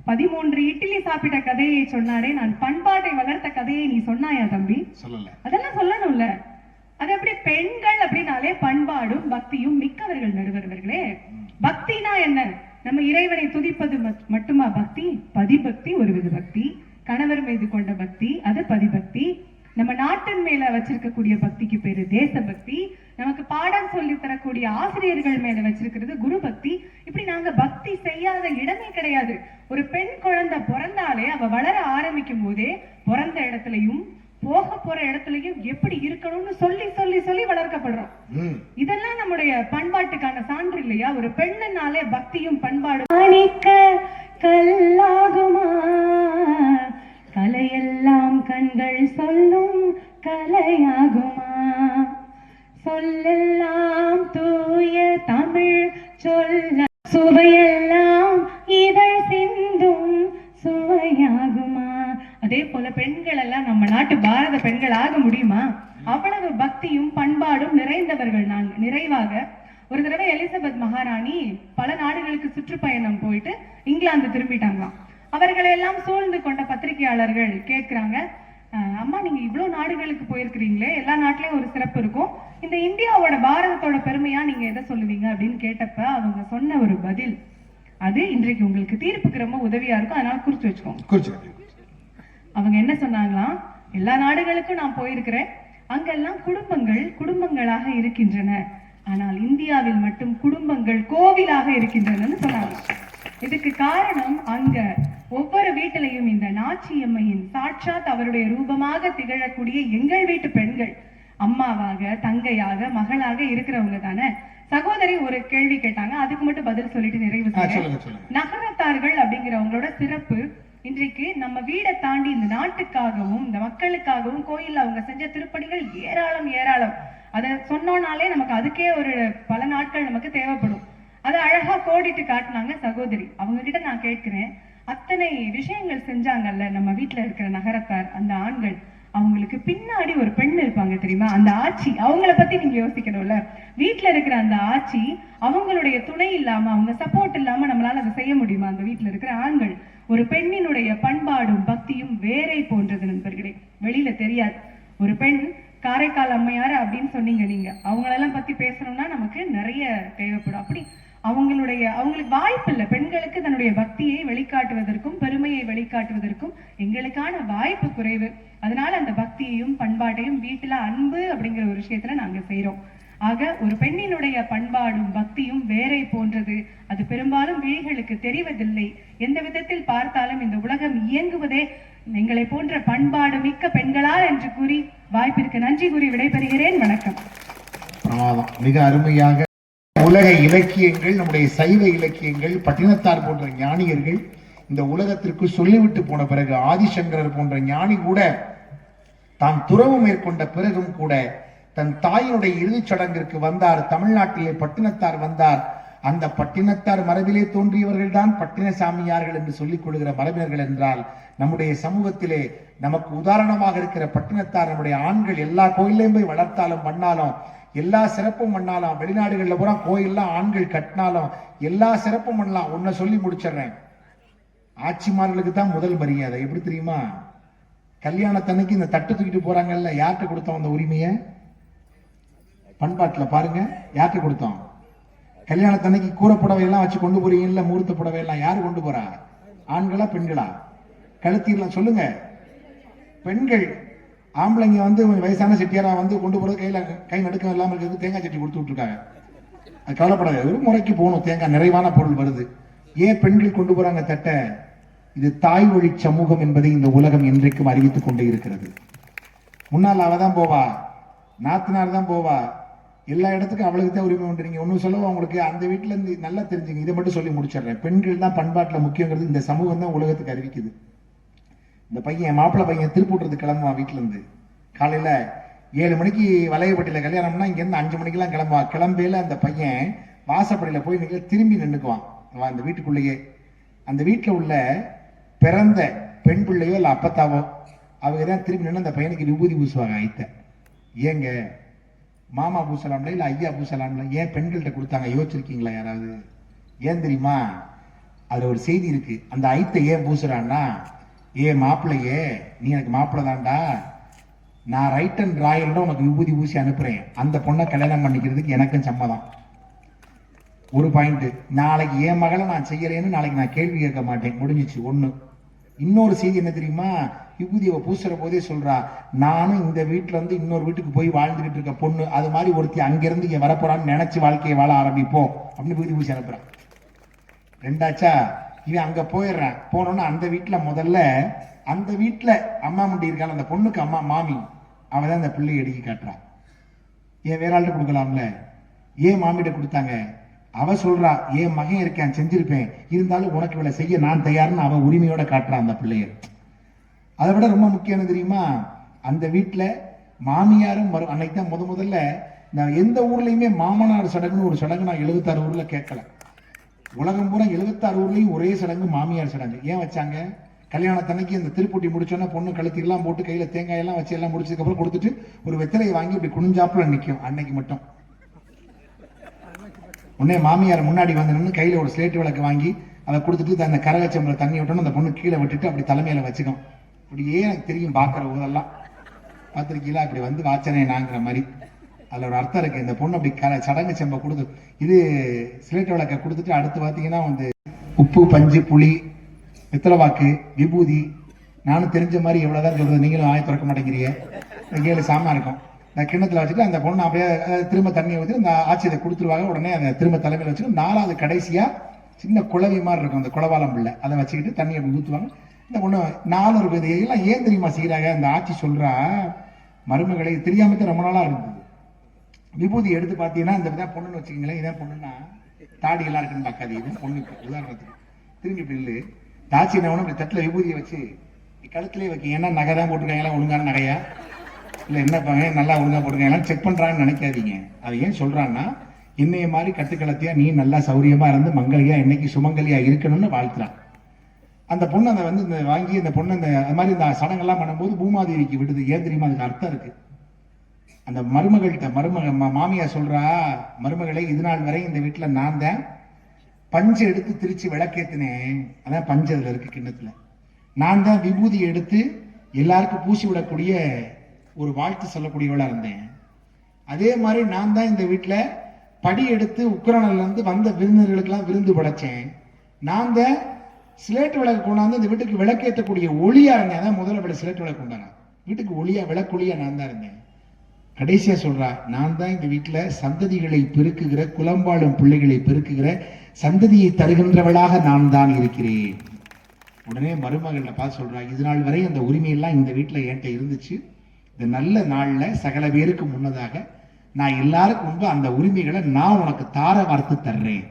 13 இட்லி சாப்பிட்ட கதையை சொன்னாரே, நான் பண்பாட்டை வளர்த்த கதையை நீ சொன்னாயா தம்பி? சொல்லல. அதெல்லாம் சொல்லணும்ல. அது எப்படி பெண்கள் அப்படின்னாலே பண்பாடும் பக்தியும் மிக்கவர்கள் நடுவர்களே. பக்தினா என்ன? நம்ம இறைவனை துதிப்பது மட்டுமா பக்தி? பதிபக்தி ஒரு வித பக்தி. கணவர் மீது கொண்ட பக்தி அது பதிபக்தி. நம்ம நாட்டின் மேல வச்சிருக்கக்கூடிய பக்திக்கு பேரு தேசபக்தி. நமக்கு பாடம் சொல்லி தரக்கூடிய ஆசிரியர்கள் மேல வச்சிருக்கிறது குரு பக்தி. இப்படி நாங்க பக்தி செய்யாத இடமே கிடையாது. ஒரு பெண் குழந்தை பிறந்தாலே அவ வளர ஆரம்பிக்கும் போதே பிறந்த இடத்துலயும் போக போற இடத்துலயும் எப்படி இருக்கணும்னு சொல்லி சொல்லி சொல்லி வளர்க்கப்படுறோம். இதெல்லாம் நம்முடைய பண்பாட்டுக்கான சான்று இல்லையா? ஒரு பெண்ணுனாலே பக்தியும் பண்பாடும் கல்லாகுமா, கலையெல்லாம் கண்கள் சொல்லும் கலையாகுமா, சொல்லெல்லாம் தூய தமிழ் சொல்ல, சுவையெல்லாம் இதழ் சிந்தும் சுவையாகுமா. அதே போல பெண்கள் எல்லாம் நம்ம நாட்டு பாரத பெண்கள் ஆக முடியுமா? அவ்வளவு பக்தியும் பண்பாடும் நிறைந்தவர்கள் நாங்க. நிறைவாக ஒரு தடவை எலிசபெத் மகாராணி பல நாடுகளுக்கு சுற்றுப்பயணம் போயிட்டு இங்கிலாந்து திரும்பிட்டாங்களாம். அவர்களை எல்லாம் சூழ்ந்து கொண்ட பத்திரிகையாளர்கள் கேட்கிறாங்க, அம்மா நீங்க இவ்வளவு நாடுகளுக்கு போயிருக்கிறீங்களே, எல்லா நாட்டிலயும் ஒரு சிறப்பு இருக்கும், இந்த இந்தியாவோட பாரதத்தோட பெருமையா நீங்க எதை சொல்லுவீங்க அப்படின்னு கேட்டப்ப அவங்க சொன்ன ஒரு பதில், அது இன்றைக்கு உங்களுக்கு தீர்ப்புக்கு ரொம்ப உதவியா இருக்கும், அதனால குறிச்சு வச்சுக்கோங்க. அவங்க என்ன சொன்னாங்களாம், எல்லா நாடுகளுக்கும் நான் போயிருக்கிறேன், அங்கெல்லாம் குடும்பங்கள் குடும்பங்களாக இருக்கின்றன, ஆனால் இந்தியாவில் மட்டும் குடும்பங்கள் கோவிலாக இருக்கின்றன சொன்னாங்க. இதுக்கு காரணம் அங்க ஒவ்வொரு வீட்டிலையும் இந்த நாச்சியம்மையின் சாட்சாத் அவருடைய ரூபமாக திகழக்கூடிய எங்கள் வீட்டு பெண்கள் அம்மாவாக தங்கையாக மகளாக இருக்கிறவங்க தானே. சகோதரி ஒரு கேள்வி கேட்டாங்க, அதுக்கு மட்டும் பதில் சொல்லிட்டு நிறைவு செய்ய. நகரத்தார்கள் அப்படிங்கிறவங்களோட சிறப்பு இன்றைக்கு நம்ம வீடை தாண்டி இந்த நாட்டுக்காகவும் இந்த மக்களுக்காகவும் கோயில்ல அவங்க செஞ்ச திருப்பணிகள் ஏராளம் ஏராளம். அதை சொன்னோம்னாலே நமக்கு அதுக்கே ஒரு பல நாட்கள் நமக்கு தேவைப்படும். அதை அழகா கோடிட்டு காட்டினாங்க சகோதரி. அவங்க கிட்ட நான் கேட்கிறேன், அத்தனை விஷயங்கள் செஞ்சாங்கல்ல நம்ம வீட்டுல இருக்கிற நகரத்தார், அந்த ஆண்கள், அவங்களுக்கு பின்னாடி ஒரு பெண் இருப்பாங்க தெரியுமா, அந்த ஆட்சி, அவங்கள பத்தி நீங்க யோசிக்கணும்ல. வீட்டுல இருக்கிற அந்த ஆட்சி அவங்களுடைய துணை இல்லாம அவங்க சப்போர்ட் இல்லாம நம்மளால அதை செய்ய முடியுமா? அந்த வீட்டுல இருக்கிற ஆண்கள். ஒரு பெண்ணினுடைய பண்பாடும் பக்தியும் வேரை போன்றது நண்பர்களே, வெளியில தெரியாது. ஒரு பெண் காரைக்கால் அம்மையார் அப்படின்னு சொன்னீங்க நீங்க, அவங்களெல்லாம் பத்தி பேசணும்னா நமக்கு நிறைய தேவைப்படும். அப்படி அவங்களுக்கு வாய்ப்பு இல்லை. பெண்களுக்கு தன்னுடைய பக்தியை வெளிக்காட்டுவதற்கும் பெருமையை வெளிக்காட்டுவதற்கும் எங்களுக்கான வாய்ப்பு குறைவு. அதனால அந்த பக்தியையும் பண்பாட்டையும் வீட்டுல அன்பு அப்படிங்கிற ஒரு விஷயத்துல நாங்க செய்யறோம். ஆக ஒரு பெண்ணினுடைய பண்பாடும் பக்தியும் வேரை போன்றது. அது பெரும்பாலும் விழிகளுக்கு தெரிவதில்லை. எந்த விதத்தில் பார்த்தாலும் இந்த உலகம் இயங்குவதே எங்களை போன்ற பண்பாடு மிக்க பெண்களால் என்று கூறி வாய்ப்பிற்கு நன்றி கூறி விடைபெறுகிறேன். வணக்கம். பிரமாதம். மிக அருமையாக உலக இலக்கியங்கள், நம்முடைய சைவ இலக்கியங்கள், பட்டினத்தார் போன்ற ஞானியர்கள் இந்த உலகத்திற்கு சொல்லிவிட்டு போன பிறகு, ஆதிசங்கரர் போன்ற ஞானி கூட தான் துறவு மேற்கொண்ட பிறகும் கூட தன் தாயினுடைய இறுதிச் சடங்கிற்கு வந்தார். தமிழ்நாட்டிலே பட்டினத்தார் வந்தார். அந்த பட்டினத்தார் மரபிலே தோன்றியவர்கள் தான் பட்டினசாமியார்கள் என்று சொல்லிக் கொள்கிற மரபினர்கள் என்றால், நம்முடைய சமூகத்திலே நமக்கு உதாரணமாக இருக்கிற பட்டினத்தார் நம்முடைய ஆண்கள் எல்லா கோயிலையும் போய் வளர்த்தாலும் பண்ணாலும், எல்லா சிறப்பும் பண்ணாலும், வெளிநாடுகள்ல பூரா கோயில்லாம் ஆண்கள் கட்டினாலும் எல்லா சிறப்பும் பண்ணலாம். ஒன்ன சொல்லி முடிச்சிடுறேன், ஆட்சிமார்களுக்கு தான் முதல் மரியாதை. எப்படி தெரியுமா? கல்யாணத்தன்னைக்கு இந்த தட்டு தூக்கிட்டு போறாங்கல்ல, யார்கிட்ட கொடுத்தோம் அந்த உரிமையை? பண்பாட்டுல பாருங்க, யார்கிட்ட கொடுத்தோம்? கல்யாணத்தன்னைக்கு கூரை புடவை எல்லாம் வச்சு கொண்டு போறீங்கல்ல, மூர்த்த புடவை எல்லாம் யாரு கொண்டு போறா? ஆண்களா பெண்களா? கழுத்தீர்லாம் சொல்லுங்க. பெண்கள். ஆம்பளைங்க வந்து வயசான செட்டியாரா வந்து கொண்டு போறது கையில கை நடுக்கம் இல்லாம இருக்கிறது தேங்காய் சட்டி கொடுத்து விட்டுருக்காங்க. அது கவலைப்படாது, ஒரு முறைக்கு போகணும், தேங்காய் நிறைவான பொருள் வருது. ஏன் பெண்கள் கொண்டு போறாங்க தட்டை? இது தாய் வழி சமூகம் என்பதை இந்த உலகம் என்றைக்கும் அறிவித்துக் கொண்டே இருக்கிறது. முன்னால் அவ தான் போவா, நாத்தனார் தான் போவா, எல்லா இடத்துக்கும் அவளுக்கு தான் உரிமை உண்டு. நீங்க ஒன்னும் சொல்லவா உங்களுக்கு? அந்த வீட்டுல இருந்து நல்லா தெரிஞ்சுங்க. இதை மட்டும் சொல்லி முடிச்சிடுறேன். பெண்கள் தான் பண்பாட்டுல முக்கியங்கிறது இந்த சமூகம் தான் உலகத்துக்கு அறிவிக்குது. இந்த பையன், மாப்பிள்ளை பையன் திருப்பூட்டுறது கிளம்புவான் வீட்டுல இருந்து. காலையில 7 மணிக்கு வளையப்பட்டியில கல்யாணம்னா இங்க இருந்து 5 மணிக்கெல்லாம் கிளம்புவான். கிளம்பையில அந்த பையன் வாசப்படியில போய் திரும்பி நின்றுக்குவான் அந்த வீட்டுக்குள்ளேயே. அந்த வீட்டுல உள்ள பிறந்த பெண் பிள்ளையோ இல்ல அப்பத்தாவோ அவங்க தான் திரும்பி நின்று அந்த பையனுக்கு விபூதி பூசுவாங்க. ஐத்த ஏங்க மாமா பூசலாம்ல இல்ல ஐயா பூசலாம்ல, ஏன் பெண்கள்கிட்ட கொடுத்தாங்க? யோசிச்சிருக்கீங்களா யாராவது? ஏன் தெரியுமா? அதுல ஒரு செய்தி இருக்கு. அந்த ஐத்தை ஏன் பூசுறான்னா, மாப்பிள்ளையே நீ எனக்கு மாப்பிள்ளை தான்டா, நான் ரைட் அண்ட் ராயல்னு உனக்கு விபூதி ஊசி அனுப்புறேன், அந்த பொண்ணை கல்யாணம் பண்ணிக்கிறதுக்கு எனக்கும் சம்மதம். ஒரு பாயிண்ட். நாளைக்கு என் மகளை நான் செய்யறேன்னு நாளைக்கு நான் கேள்வி கேட்க மாட்டேன், முடிஞ்சிச்சு ஒண்ணு. இன்னொரு செய்தி என்ன தெரியுமா? விபூதியை பூசுற போதே சொல்றா, நானும் இந்த வீட்டுல இருந்து இன்னொரு வீட்டுக்கு போய் வாழ்ந்துகிட்டு இருக்க பொண்ணு, அது மாதிரி ஒருத்தி அங்கிருந்து இங்க வரப்போறான்னு நினைச்சு வாழ்க்கையை வாழ ஆரம்பிப்போம் அப்படின்னு விபூதி பூசி அனுப்புறான். ரெண்டாச்சா, இவன் அங்க போயிடுறான். போனோன்னு அந்த வீட்டுல முதல்ல அந்த வீட்டுல அம்மா முண்டி இருக்கான், அந்த பொண்ணுக்கு அம்மா மாமி, அவதான் அந்த பிள்ளையை எடுக்கி காட்டுறான். ஏன் வேற ஆள்கிட்ட கொடுக்கலாம்ல? ஏன் மாமிகிட்ட கொடுத்தாங்க? அவ சொல்றா, என் மகன் இருக்கேன் செஞ்சிருப்பேன், இருந்தாலும் உனக்கு இவளை செய்ய நான் தயார்னு அவ உரிமையோட காட்டுறான் அந்த பிள்ளைய. அதை விட ரொம்ப முக்கியம் தெரியுமா? அந்த வீட்டுல மாமியாரும் அன்னைக்கு தான் முதல்ல நான் எந்த ஊர்லயுமே மாமனார் சடங்குன்னு ஒரு சடங்கு நான் 76 ஊர்ல கேட்கல. உலகம் பூரா 76 ஊர்லயும் ஒரே சடங்கு மாமியார் சடங்கு. ஏன் வச்சாங்க? கல்யாணத்தன்னைக்கு அந்த திருப்பூட்டி முடிச்சோன்னா பொண்ணு கழுத்துக்கெல்லாம் போட்டு கையில தேங்காய் எல்லாம் வச்சு எல்லாம் முடிச்சதுக்கு அப்புறம் கொடுத்துட்டு ஒரு வெத்தலையை வாங்கி இப்படி குனிஞ்சாப்புல நிற்கும். அன்னைக்கு மட்டும் உடனே மாமியார் முன்னாடி வந்து நின்று கையில ஒரு ஸ்லேட்டு விளக்கு வாங்கி அதை கொடுத்துட்டு அந்த கரகச்சம்பளை தண்ணி விட்டோன்னு அந்த பொண்ணு கீழே விட்டுட்டு அப்படி தலைமையில வச்சுக்கும். அப்படியே எனக்கு தெரியும் பாக்குற போதெல்லாம், பார்த்திருக்கீங்களா? அப்படி வந்து வாச்சனே நாங்கிற மாதிரி. அதுல ஒரு அர்த்தம் இருக்கு. இந்த பொண்ணு அப்படி சடங்கு செம்பை கொடுத்து இது ஸ்லேட்டு விளக்கை கொடுத்துட்டு அடுத்து பாத்தீங்கன்னா வந்து உப்பு, பஞ்சு, புளி, வெத்தலைவாக்கு, விபூதி, நானும் தெரிஞ்ச மாதிரி எவ்வளவுதான் சொல்றது, நீங்களும் ஆய திறக்க மாட்டேங்கிறீங்க. 7 சாமா இருக்கும். அந்த கிண்ணத்துல வச்சுட்டு அந்த பொண்ணு அப்படியே திரும்ப தண்ணியை ஊற்றி அந்த ஆட்சியை கொடுத்துருவாங்க. உடனே அதை திரும்ப தலைமையில் வச்சுட்டு 4வது கடைசியா சின்ன குளவி மாதிரி இருக்கும் அந்த குளவாலம் பிள்ளை, அதை வச்சுக்கிட்டு தண்ணி அப்படி ஊற்றுவாங்க. இந்த பொண்ணு 4 ரூபாய் எல்லாம் ஏன் தெரியுமா செய்யறாங்க? அந்த ஆட்சி சொல்றா, மருமகளை தெரியாம தான் ரொம்ப நாளா இருந்தது. விபூதி எடுத்து பார்த்தீங்கன்னா இந்த பொண்ணுன்னு வச்சுக்கீங்களேன், இதான் பொண்ணுன்னா தாடி எல்லாம் இருக்குன்னு பார்க்காது, இதுதான் பொண்ணு. உதாரணத்துக்கு திரும்பி இப்படி இல்லை தாச்சி என்ன இப்படி தட்டில் விபூதியை வச்சு கழுத்துலேயே வைக்க. ஏன்னா நகை தான் போட்டிருக்காங்களா, ஒழுங்கான நகையா இல்லை என்ன நல்லா ஒழுங்கா போட்டிருக்காங்களா செக் பண்றாங்கன்னு நினைக்காதீங்க. அது ஏன் சொல்றான்னா, இன்னைய மாதிரி கட்டுக்களத்தையா நீ நல்லா சௌரியமா இருந்து மங்கலியா இன்னைக்கு சுமங்கலியா இருக்கணும்னு வாழ்த்துறான். அந்த பொண்ணு அதை வந்து இந்த வாங்கி இந்த பொண்ணு அந்த மாதிரி இந்த சடங்கெல்லாம் பண்ணும்போது பூமாதேவிக்கு விடுது. ஏன் தெரியுமா? அதுக்கு அர்த்தம் இருக்கு. அந்த மருமகள்கிட்ட மாமியா சொல்றா, மருமகளை இது நாள் வரை இந்த வீட்டுல நான் தான் பஞ்சு எடுத்து திரிச்சு விளக்கேத்தினேன், அதான் பஞ்சு அதுல இருக்கு கிண்ணத்துல. நான் தான் விபூதி எடுத்து எல்லாருக்கும் பூசி விடக்கூடிய ஒரு வாழ்த்து சொல்லக்கூடியவளா இருந்தேன். அதே மாதிரி நான் தான் இந்த வீட்டுல படி எடுத்து உக்ரைன்ல இருந்து வந்த விருந்தினர்களுக்கெல்லாம் விருந்து படைச்சேன். நான் தான் சிலேட்டு விளக்கு கொண்டாந்து இந்த வீட்டுக்கு விளக்கேற்றக்கூடிய ஒளியா இருந்தேன். அதான் முதல்ல சிலேட்டு விளக்கு கொண்டாங்க வீட்டுக்கு ஒளியா, விளக்கொளியா நான் தான் இருந்தேன். கடைசியா சொல்றா, நான் தான் இந்த வீட்டுல சந்ததிகளை பெருக்குகிற, குலம்பாளும் பிள்ளைகளை பெருக்குகிற, சந்ததியை தருகின்றவளாக நான் தான் இருக்கிறேன். உடனே மருமகளை பார்த்து சொல்றா, இது நாள் வரை அந்த உரிமையெல்லாம் இந்த வீட்டுல என்கிட்ட இருந்துச்சு. இந்த நல்ல நாள்ல சகல பேருக்கு முன்னதாக நான் எல்லாருக்கும் முன்பு அந்த உரிமைகளை நான் உனக்கு தார வார்த்து தர்றேன்,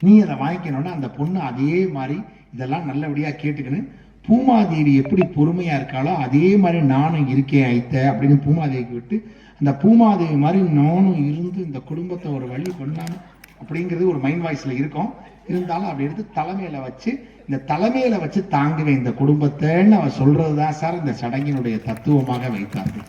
நீ அதை வாங்கிக்கணும்னா அந்த பொண்ணு அதே மாதிரி இதெல்லாம் நல்லபடியா கேட்டுக்கணும். பூமாதேவி எப்படி பொறுமையா இருக்காளோ அதே மாதிரி நானும் இருக்கேன் ஐத்த அப்படின்னு பூமாதேவிக்கு விட்டு, அந்த பூமாதேவி மாதிரி நானும் இருந்து இந்த குடும்பத்தை ஒரு வழி பண்ணாம அப்படிங்கிறது ஒரு மைண்ட் வாய்ஸ்ல இருக்கும். இருந்தாலும் அப்படி எடுத்து தலைமையில வச்சு, இந்த தலைமையில வச்சு தாங்குவேன் இந்த குடும்பத்தைன்னு அவ சொல்றதுதான் சார் இந்த சடங்கினுடைய தத்துவமாக வைத்தார்கள்.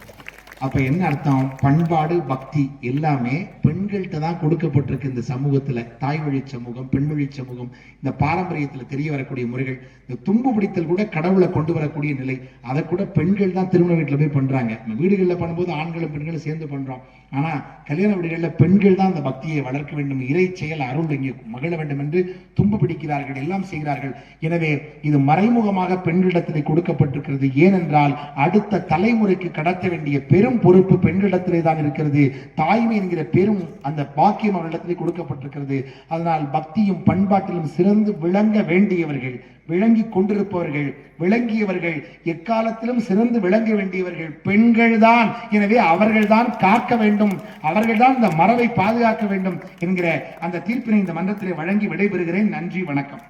அப்ப என்ன அர்த்தம்? பண்பாடு, பக்தி எல்லாமே பெண்கள்கிட்ட தான் கொடுக்கப்பட்டிருக்கு இந்த சமூகத்துல. தாய் வழி சமூகம், பெண் வழி சமூகம், இந்த பாரம்பரியத்துல தெரிய வரக்கூடிய முறைகள். இந்த தும்பு பிடித்தல் கூட கடவுளை கொண்டு வரக்கூடிய நிலை, அதை கூட பெண்கள் தான் திருமண வீட்டுல போய் பண்றாங்க. வீடுகளில் பண்ணும்போது ஆண்களும் பெண்களும் சேர்ந்து பண்றோம். ஆனா கல்யாண வீடுகளில் பெண்கள் தான் அந்த பக்தியை வளர்க்க வேண்டும், இறை செயல் அருள் இங்கே மகிழ வேண்டும் என்று தும்பு பிடிக்கிறார்கள், எல்லாம் செய்கிறார்கள். எனவே இது மறைமுகமாக பெண்களிடத்திலே கொடுக்கப்பட்டிருக்கிறது. ஏனென்றால் அடுத்த தலைமுறைக்கு கடத்த வேண்டிய பெரும் பொறுப்பு பெண்களிடத்திலே தான் இருக்கிறது. தாய்மை என்கிற பெரும் அந்த பாக்கியம் அவர்களிடத்திலே கொடுக்கப்பட்டிருக்கிறது. அதனால் பக்தியும் பண்பாட்டிலும் சிறந்து விளங்க வேண்டியவர்கள், விளங்கி கொண்டிருப்பவர்கள், விளங்கியவர்கள், எக்காலத்திலும் சிறந்து விளங்க வேண்டியவர்கள் பெண்கள் தான். எனவே அவர்கள் தான் காக்க வேண்டும், அவர்கள் தான் இந்த மரபை பாதுகாக்க வேண்டும் என்கிற அந்த தீர்ப்பினை இந்த மன்றத்திலே வழங்கி விடைபெறுகிறேன். நன்றி, வணக்கம்.